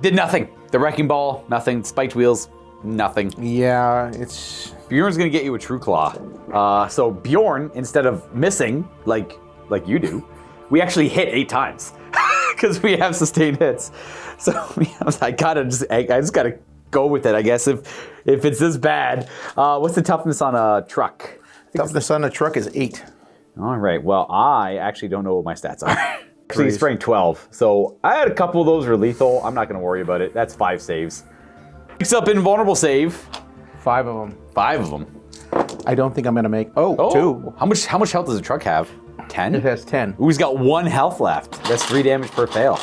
did nothing. The wrecking ball, nothing. Spiked wheels, nothing. Yeah, it's... Bjorn's gonna get you a true claw. So Bjorn, instead of missing like you do, we actually hit 8 times because we have sustained hits. So I just gotta go with it, I guess. If it's this bad, what's the toughness on a truck? Toughness on a truck is 8. All right. Well, I actually don't know what my stats are. Actually, he's spraying 12. So I had a couple of those were lethal. I'm not gonna worry about it. That's 5 saves. Picks up invulnerable save. 5 of them. 5 of them. I don't think I'm gonna make. Oh, 2. How much health does the truck have? 10? It has 10. Ooh, he's got 1 health left. That's 3 damage per fail.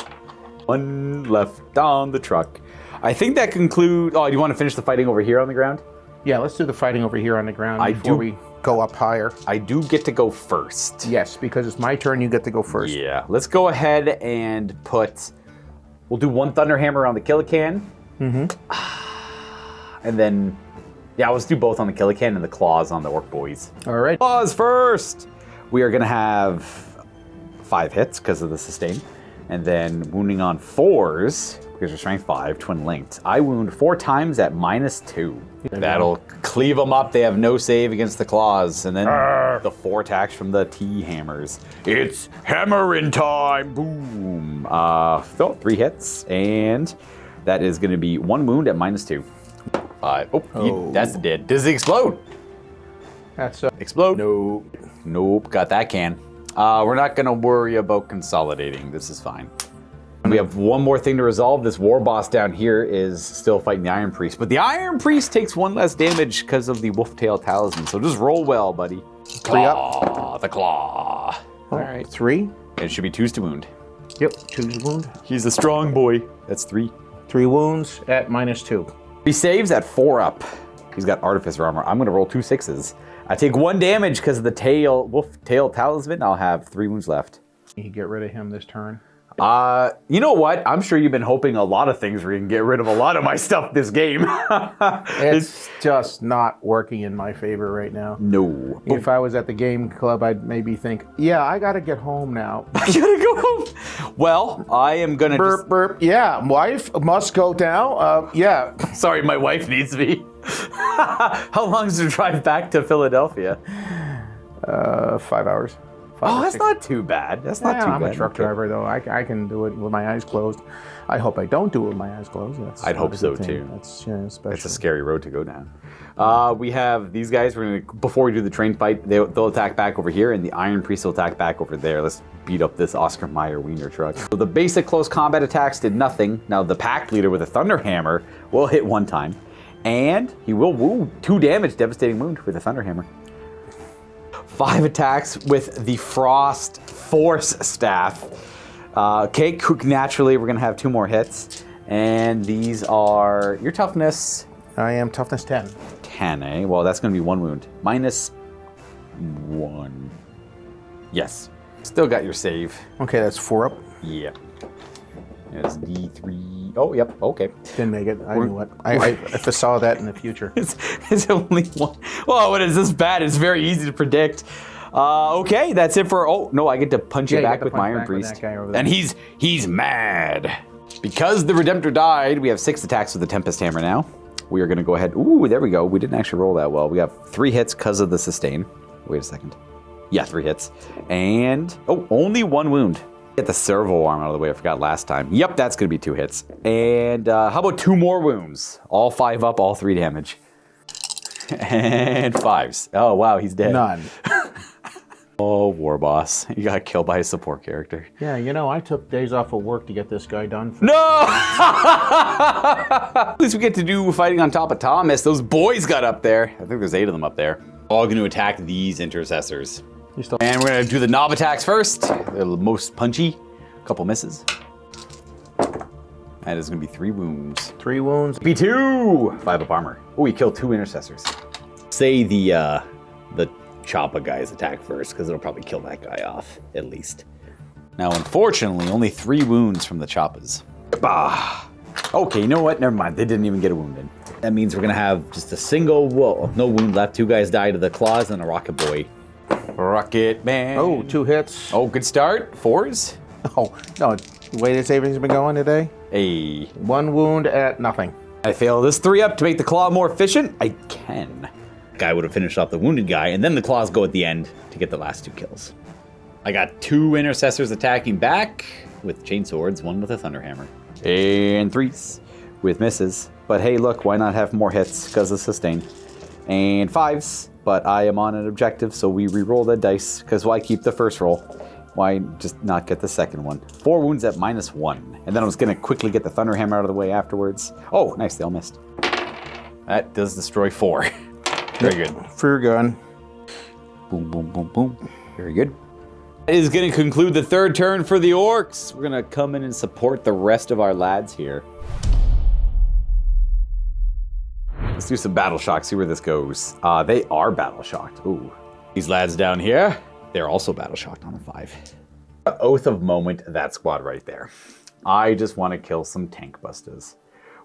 1 left on the truck. I think that concludes. Oh, do you want to finish the fighting over here on the ground? Yeah, let's do the fighting over here on the ground before we go up higher. I do get to go first. Yes, because it's my turn, you get to go first. Yeah, let's go ahead and we'll do 1 Thunderhammer on the Killican. Mm-hmm. And then, yeah, let's do both on the Killican and the Claws on the Orc Boys. All right. Claws first! We are going to have 5 hits because of the sustain. And then wounding on 4s, because you're strength 5, twin linked. I wound 4 times at -2. That'll cleave them up. They have no save against the claws. And then the 4 attacks from the T-hammers. It's hammering time. Boom. 3 hits. And that is going to be 1 wound at -2. 5. That's dead. Does it explode? That's Explode. Nope. Got that can. We're not going to worry about consolidating. This is fine. We have one more thing to resolve. This war boss down here is still fighting the Iron Priest, but the Iron Priest takes one less damage because of the Wolf Tail Talisman. So just roll well, buddy. Claw, the claw. All right, 3. It should be 2s to wound. Yep, 2 wound. He's a strong boy. That's 3. 3 wounds at -2. He saves at 4 up. He's got Artificer armor. I'm going to roll 2 6s. I take 1 damage because of the Wolf Tail Talisman. I'll have 3 wounds left. You get rid of him this turn. You know what? I'm sure you've been hoping a lot of things where you can get rid of a lot of my stuff this game. It's just not working in my favor right now. No. If I was at the game club, I'd maybe think, yeah, I gotta get home now. I gotta go home. Well, I am gonna Burp, burp. Yeah, wife must go now. Yeah. Sorry, my wife needs me. How long is the drive back to Philadelphia? 5 hours. Oh, that's not too bad. That's not too bad. I'm a truck driver, though. I can do it with my eyes closed. I hope I don't do it with my eyes closed. I'd hope so, too. That's special. It's a scary road to go down. We have these guys. Before we do the train fight, they'll attack back over here, and the Iron Priest will attack back over there. Let's beat up this Oscar Mayer Wiener truck. So the basic close combat attacks did nothing. Now the Pack Leader with a Thunder Hammer will hit 1 time, and he will wound 2 damage, devastating wound with a Thunder Hammer. 5 attacks with the Frost Force Staff. Okay, naturally we're going to have 2 more hits. And these are your toughness. I am toughness 10. 10, eh? Well, that's going to be 1 wound. -1. Yes. Still got your save. Okay, that's 4 up. Yep. It's D3. Oh, yep. Okay. Didn't make it. I knew it. I foresaw that in the future. It's only 1. Well, what is this bad? It's very easy to predict. Okay, that's it for. Oh no, I get to punch it back with my Iron Priest, and he's mad because the Redemptor died. We have 6 attacks with the Tempest Hammer now. We are going to go ahead. Ooh, there we go. We didn't actually roll that well. We have 3 hits because of the sustain. Wait a second. Yeah, 3 hits, and only 1 wound. Get the servo arm out of the way. I forgot last time. Yep, that's going to be 2 hits. And how about 2 more wounds? All 5 up, all 3 damage. And 5s. Oh, wow, he's dead. None. Oh, War Boss. You got killed by a support character. Yeah, you know, I took days off of work to get this guy done. No! At least we get to do fighting on top of Thomas. Those boys got up there. I think there's 8 of them up there. All going to attack these intercessors. And we're going to do the knob attacks first. They're the most punchy. A couple misses. That is going to be 3 wounds. 3 wounds. B2! 5 up armor. Oh, he killed 2 intercessors. Say the Choppa guys attack first, because it'll probably kill that guy off, at least. Now, unfortunately, only 3 wounds from the Choppas. Bah! Okay, you know what? Never mind. They didn't even get a wound in. That means we're going to have just a single, no wound left. 2 guys died to the claws and a Rocket Boy. Rocket Man. Oh, 2 hits. Oh, good start. 4s. Oh, no. The way the savings have been going today? 1 wound at nothing. I fail this 3 up to make the claw more efficient. I can. Guy would have finished off the wounded guy, and then the claws go at the end to get the last 2 kills. I got 2 intercessors attacking back with chainswords, 1 with a thunder hammer. And 3s with misses. But hey, look, why not have more hits because of sustain? And 5s. But I am on an objective, so we re-roll the dice, because why keep the first roll? Why just not get the second one? 4 wounds at -1. And then I was going to quickly get the Thunder Hammer out of the way afterwards. Oh, nice, they all missed. That does destroy 4. Very good. For your gun. Boom, boom, boom, boom. Very good. That is going to conclude the 3rd turn for the Orcs. We're going to come in and support the rest of our lads here. Let's do some battle shock, see where this goes. They are battle shocked. Ooh. These lads down here, they're also battle shocked on a 5. Oath of Moment, that squad right there. I just want to kill some tank busters.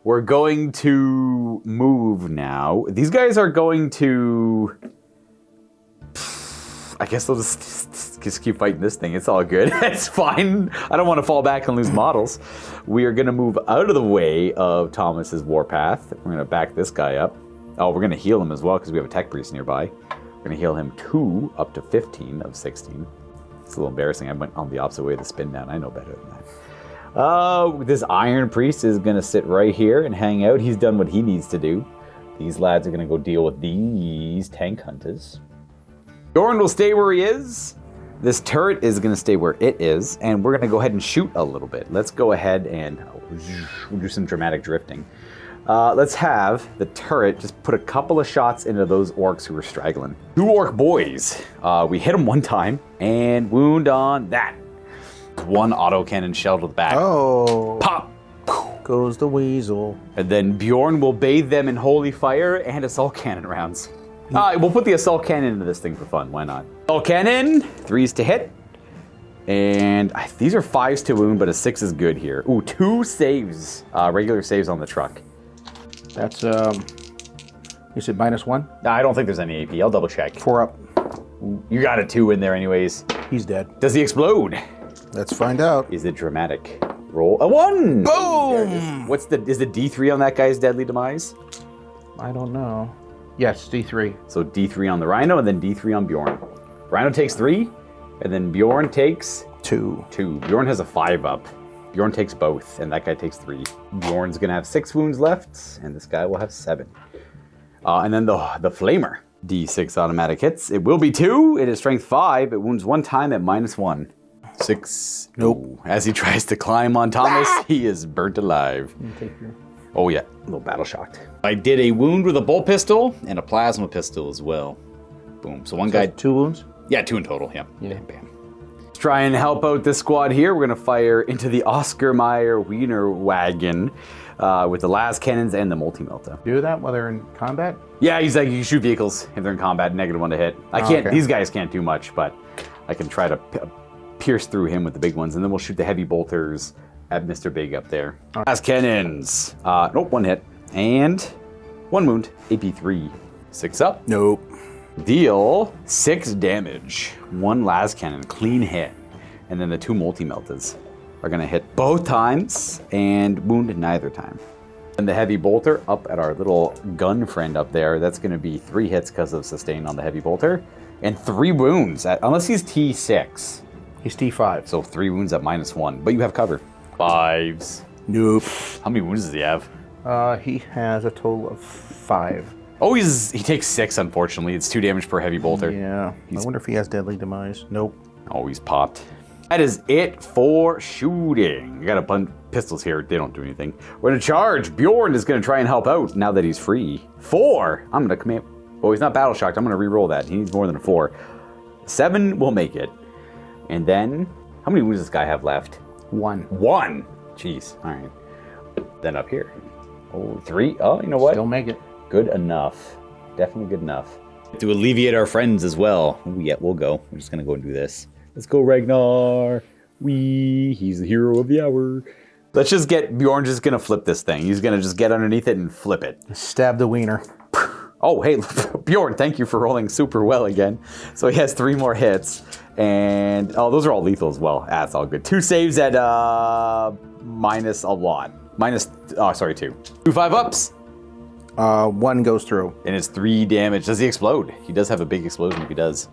We're going to move now. These guys are going to... I guess they'll just keep fighting this thing. It's all good. It's fine. I don't want to fall back and lose models. We are going to move out of the way of Thomas's warpath. We're going to back this guy up. Oh, we're going to heal him as well because we have a tech priest nearby. We're going to heal him 2 up to 15 of 16. It's a little embarrassing. I went on the opposite way of the spin down. I know better than that. This Iron Priest is going to sit right here and hang out. He's done what he needs to do. These lads are going to go deal with these tank hunters. Jorn will stay where he is. This turret is going to stay where it is, and we're going to go ahead and shoot a little bit. Let's go ahead and we'll do some dramatic drifting. Let's have the turret just put a couple of shots into those orcs who are straggling. 2 orc boys. We hit them one time and wound on that. 1 autocannon shell to the back. Oh. Pop! Goes the weasel. And then Bjorn will bathe them in holy fire and assault cannon rounds. We'll put the assault cannon into this thing for fun. Why not? Assault cannon, 3s to hit. And these are 5s to wound, but a 6 is good here. Ooh, 2 saves. Regular saves on the truck. That's, you said -1? I don't think there's any AP. I'll double check. 4 up. You got a 2 in there anyways. He's dead. Does he explode? Let's find out. Is it dramatic? Roll a 1! Boom! Is the D3 on that guy's deadly demise? I don't know. Yes, D3. So D3 on the Rhino and then D3 on Bjorn. Rhino takes 3, and then Bjorn takes 2. 2. Bjorn has a 5 up. Bjorn takes both, and that guy takes 3. Bjorn's gonna have 6 wounds left, and this guy will have 7. And then the Flamer. D6 automatic hits. It will be 2. It is strength 5. It wounds 1 time at -1. 6. Nope. As he tries to climb on Thomas, he is burnt alive. Take your... Oh yeah, a little battle shocked. I did a wound with a bolt pistol and a plasma pistol as well. Boom. So one guy... 2 wounds? Yeah, 2 in total, yeah. Bam, bam. Let's try and help out this squad here. We're gonna fire into the Oscar Mayer Wiener wagon with the las cannons and the multi-melta. Do that while they're in combat? Yeah, he's like, you can shoot vehicles if they're in combat, -1 to hit. I can't, okay. These guys can't do much, but I can try to pierce through him with the big ones, and then we'll shoot the heavy bolters at Mr. Big up there. Las cannons. Nope, 1 hit. And 1 wound, AP3. 6 up. Nope. Deal 6 damage. 1 las cannon, clean hit. And then the 2 multi-meltas are gonna hit both times and wound neither time. And the heavy bolter up at our little gun friend up there, that's gonna be 3 hits because of sustain on the heavy bolter, and 3 wounds, unless he's T6. He's T5. So 3 wounds at -1, but you have cover. 5s. Nope. How many wounds does he have? He has a total of 5. Oh, he takes 6, unfortunately. It's 2 damage per heavy bolter. Yeah. I wonder if he has deadly demise. Nope. Oh, he's popped. That is it for shooting. I got a bunch of pistols here. They don't do anything. We're gonna charge. Bjorn is gonna try and help out now that he's free. 4. I'm gonna command. Oh, he's not battle shocked. I'm gonna re-roll that. He needs more than a 4. 7 will make it. And then, how many wounds does this guy have left? 1. 1. Jeez. All right. Then up here. Oh, 3. Oh, you know what? Still make it. Good enough. Definitely good enough. To alleviate our friends as well. Ooh, yeah, we'll go. We're just gonna go and do this. Let's go, Ragnar. He's the hero of the hour. Let's just get, Bjorn just gonna flip this thing. He's gonna just get underneath it and flip it. Stab the wiener. Oh, hey, Bjorn, thank you for rolling super well again. So he has 3 more hits. And, oh, those are all lethal as well. That's all good. 2 saves at minus a lot. 2. 2 5-ups. 1 goes through. And it's 3 damage. Does he explode? He does have a big explosion if he does.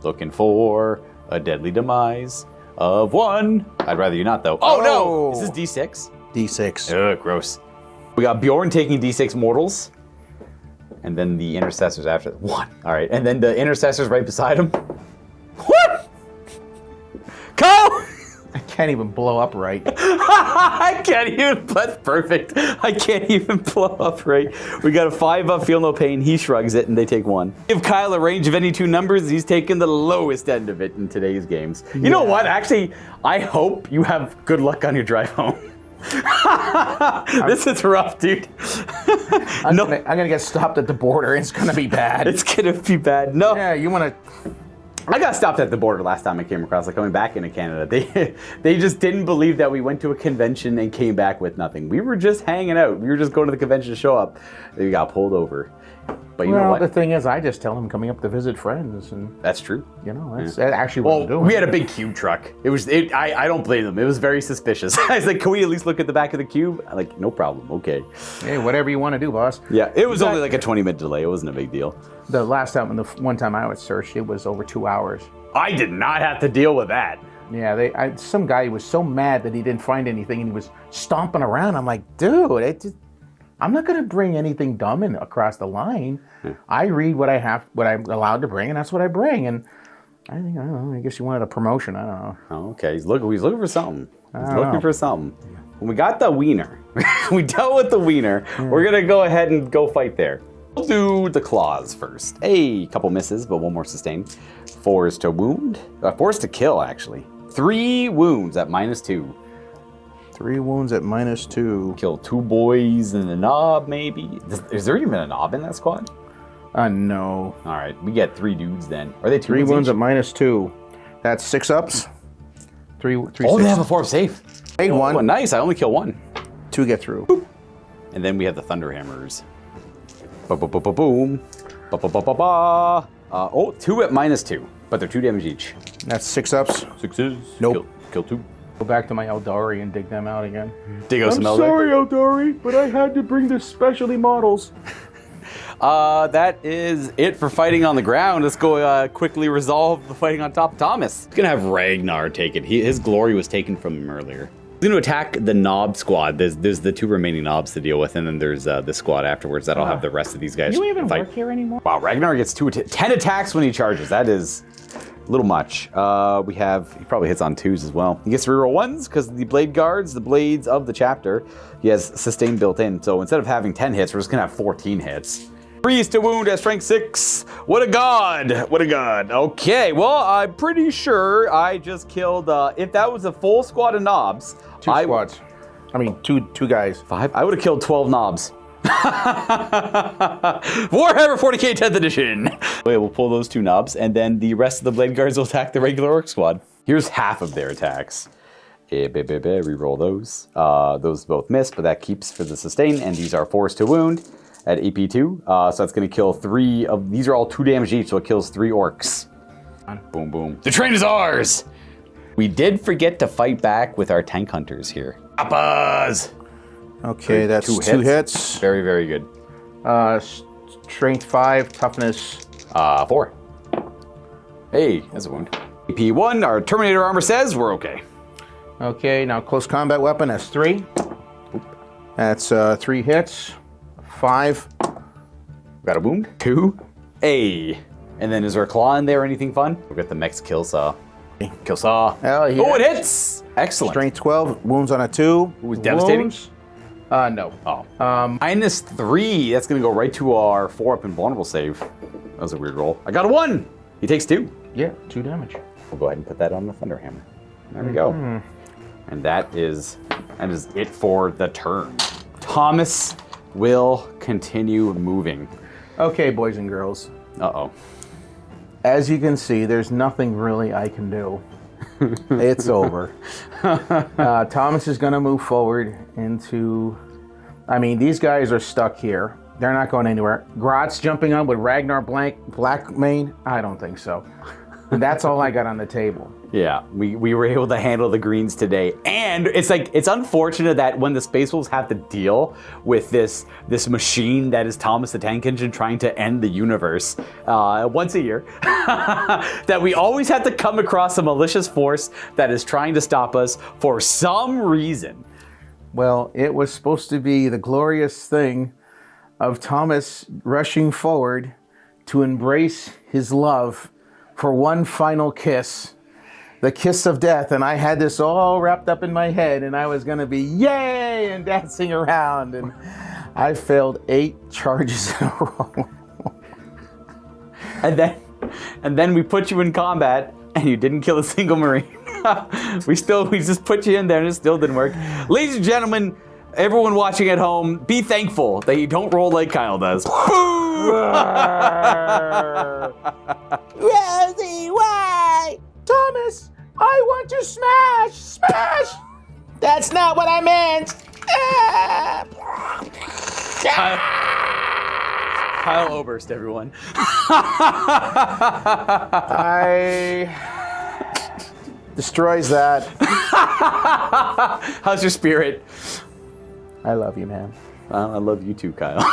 Looking for a deadly demise of 1. I'd rather you not, though. Oh, no! Is this D6? D6. Ugh, gross. We got Bjorn taking D6 mortals. And then the intercessors after 1. All right, and then the intercessors right beside him. What? Go! I can't even blow up right. I can't even, that's perfect. I can't even blow up right. We got a 5 up, feel no pain. He shrugs it and they take 1. Give Kyle a range of any 2 numbers. He's taking the lowest end of it in today's games. You know what? Actually, I hope you have good luck on your drive home. This is rough, dude. I'm gonna get stopped at the border. It's gonna be bad. It's gonna be bad. No. Yeah, you wanna... I got stopped at the border last time I came across, like coming back into Canada. They just didn't believe that we went to a convention and came back with nothing. We were just hanging out. We were just going to the convention to show up. We got pulled over. But you know what? The thing is, I just tell them coming up to visit friends, and that's true. You know, that's actually what I'm doing. We had a big cube truck. I don't blame them. It was very suspicious. I was like, can we at least look at the back of the cube? I'm like, no problem. Okay. Hey, whatever you want to do, boss. Yeah, it was only like a 20-minute delay. It wasn't a big deal. The last time, the one time I was searched, it was over 2 hours. I did not have to deal with that. Yeah, some guy was so mad that he didn't find anything, and he was stomping around. I'm like, dude, I'm not going to bring anything dumb across the line. I read what I'm allowed to bring, and that's what I bring. And I don't know. I guess you wanted a promotion. I don't know. Oh, okay, he's looking for something. When we got the wiener, we dealt with the wiener. We're gonna go ahead and go fight there. We'll do the claws first. A couple misses, but one more sustain. 4 is to wound. 4 is to kill, actually. 3 wounds at -2. 3 wounds at -2. Kill 2 boys and a knob, maybe. Is there even a knob in that squad? No. All right, we get 3 dudes then. Are they 2 3 wounds each? at -2. That's 6 ups. 3. Oh, 6. they have a 4 safe. Hey, Oh, 1. nice. I only kill 1. 2 get through. Boop. And then we have the thunder hammers. Boom. Ba-ba-ba-ba-ba. 2 at -2, but they're 2 damage each. That's 6 ups. 6s. Nope. Kill 2. Go back to my Eldari and dig them out again. Dig out some I'm Eldar. sorry, Eldari, but I had to bring the specialty models. That is it for fighting on the ground. Let's go quickly resolve the fighting on top of Thomas. He's gonna have Ragnar take it. His glory was taken from him earlier. He's gonna attack the knob squad. There's the 2 remaining knobs to deal with, and then there's the squad afterwards that'll have the rest of these guys You even fight. work here anymore? Wow, Ragnar gets 10 attacks when he charges. That is a little much. He probably hits on 2s as well. He gets to reroll 1s because the blade guards, the blades of the chapter, he has sustain built in. So instead of having 10 hits, we're just gonna have 14 hits. 3 is to wound at strength 6. What a god! What a god. Okay, well, I'm pretty sure I just killed, if that was a full squad of knobs. 2 squads. I mean, two guys. 5? I would have killed 12 knobs. Warhammer 40k 10th edition. Okay, we'll pull those 2 knobs, and then the rest of the blade guards will attack the regular orc squad. Here's half of their attacks. Reroll those. Those both miss, but that keeps for the sustain, and these are 4s to wound at AP2. So that's going to kill 3 of these. Are all 2 damage each, so it kills 3 orcs. Boom, boom. The train is ours. We did forget to fight back with our tank hunters here. Appas. Okay, that's 2 hits. Very, very good. Strength 5, toughness. 4. Hey, that's a wound. AP1, our Terminator armor says we're okay. Okay, now close combat weapon, that's 3. That's 3 hits. 5. Got a wound. 2. A. And then is there a claw in there or anything fun? We've got the mech's kill saw. Kill saw. Hell yeah. Oh, it hits! Excellent. Strength 12, wounds on a 2. It was devastating? Wounds? No. Oh. -3. That's going to go right to our 4-up invulnerable save. That was a weird roll. I got a 1! He takes 2. Yeah, 2 damage. We'll go ahead and put that on the thunder hammer. There we go. And that is it for the turn. Thomas will continue moving. Okay, boys and girls. Uh-oh. As you can see, there's nothing really I can do. It's over. Thomas is going to move forward into... I mean, these guys are stuck here. They're not going anywhere. Grot's jumping on with Ragnar Blackmane? I don't think so. That's all I got on the table. Yeah, we were able to handle the greens today. And it's unfortunate that when the Space Wolves have to deal with this machine that is Thomas the Tank Engine trying to end the universe once a year, that we always have to come across a malicious force that is trying to stop us for some reason. Well, it was supposed to be the glorious thing of Thomas rushing forward to embrace his love for one final kiss. The kiss of death, and I had this all wrapped up in my head, and I was going to be yay and dancing around, and I failed 8 charges in a row. And then we put you in combat, and you didn't kill a single Marine. we just put you in there, and it still didn't work. Ladies and gentlemen, everyone watching at home, be thankful that you don't roll like Kyle does. Boom! Rosie, why? Thomas, I want to smash! Smash! That's not what I meant! Kyle Oberst, everyone. I destroys that. How's your spirit? I love you, man. I love you too, Kyle.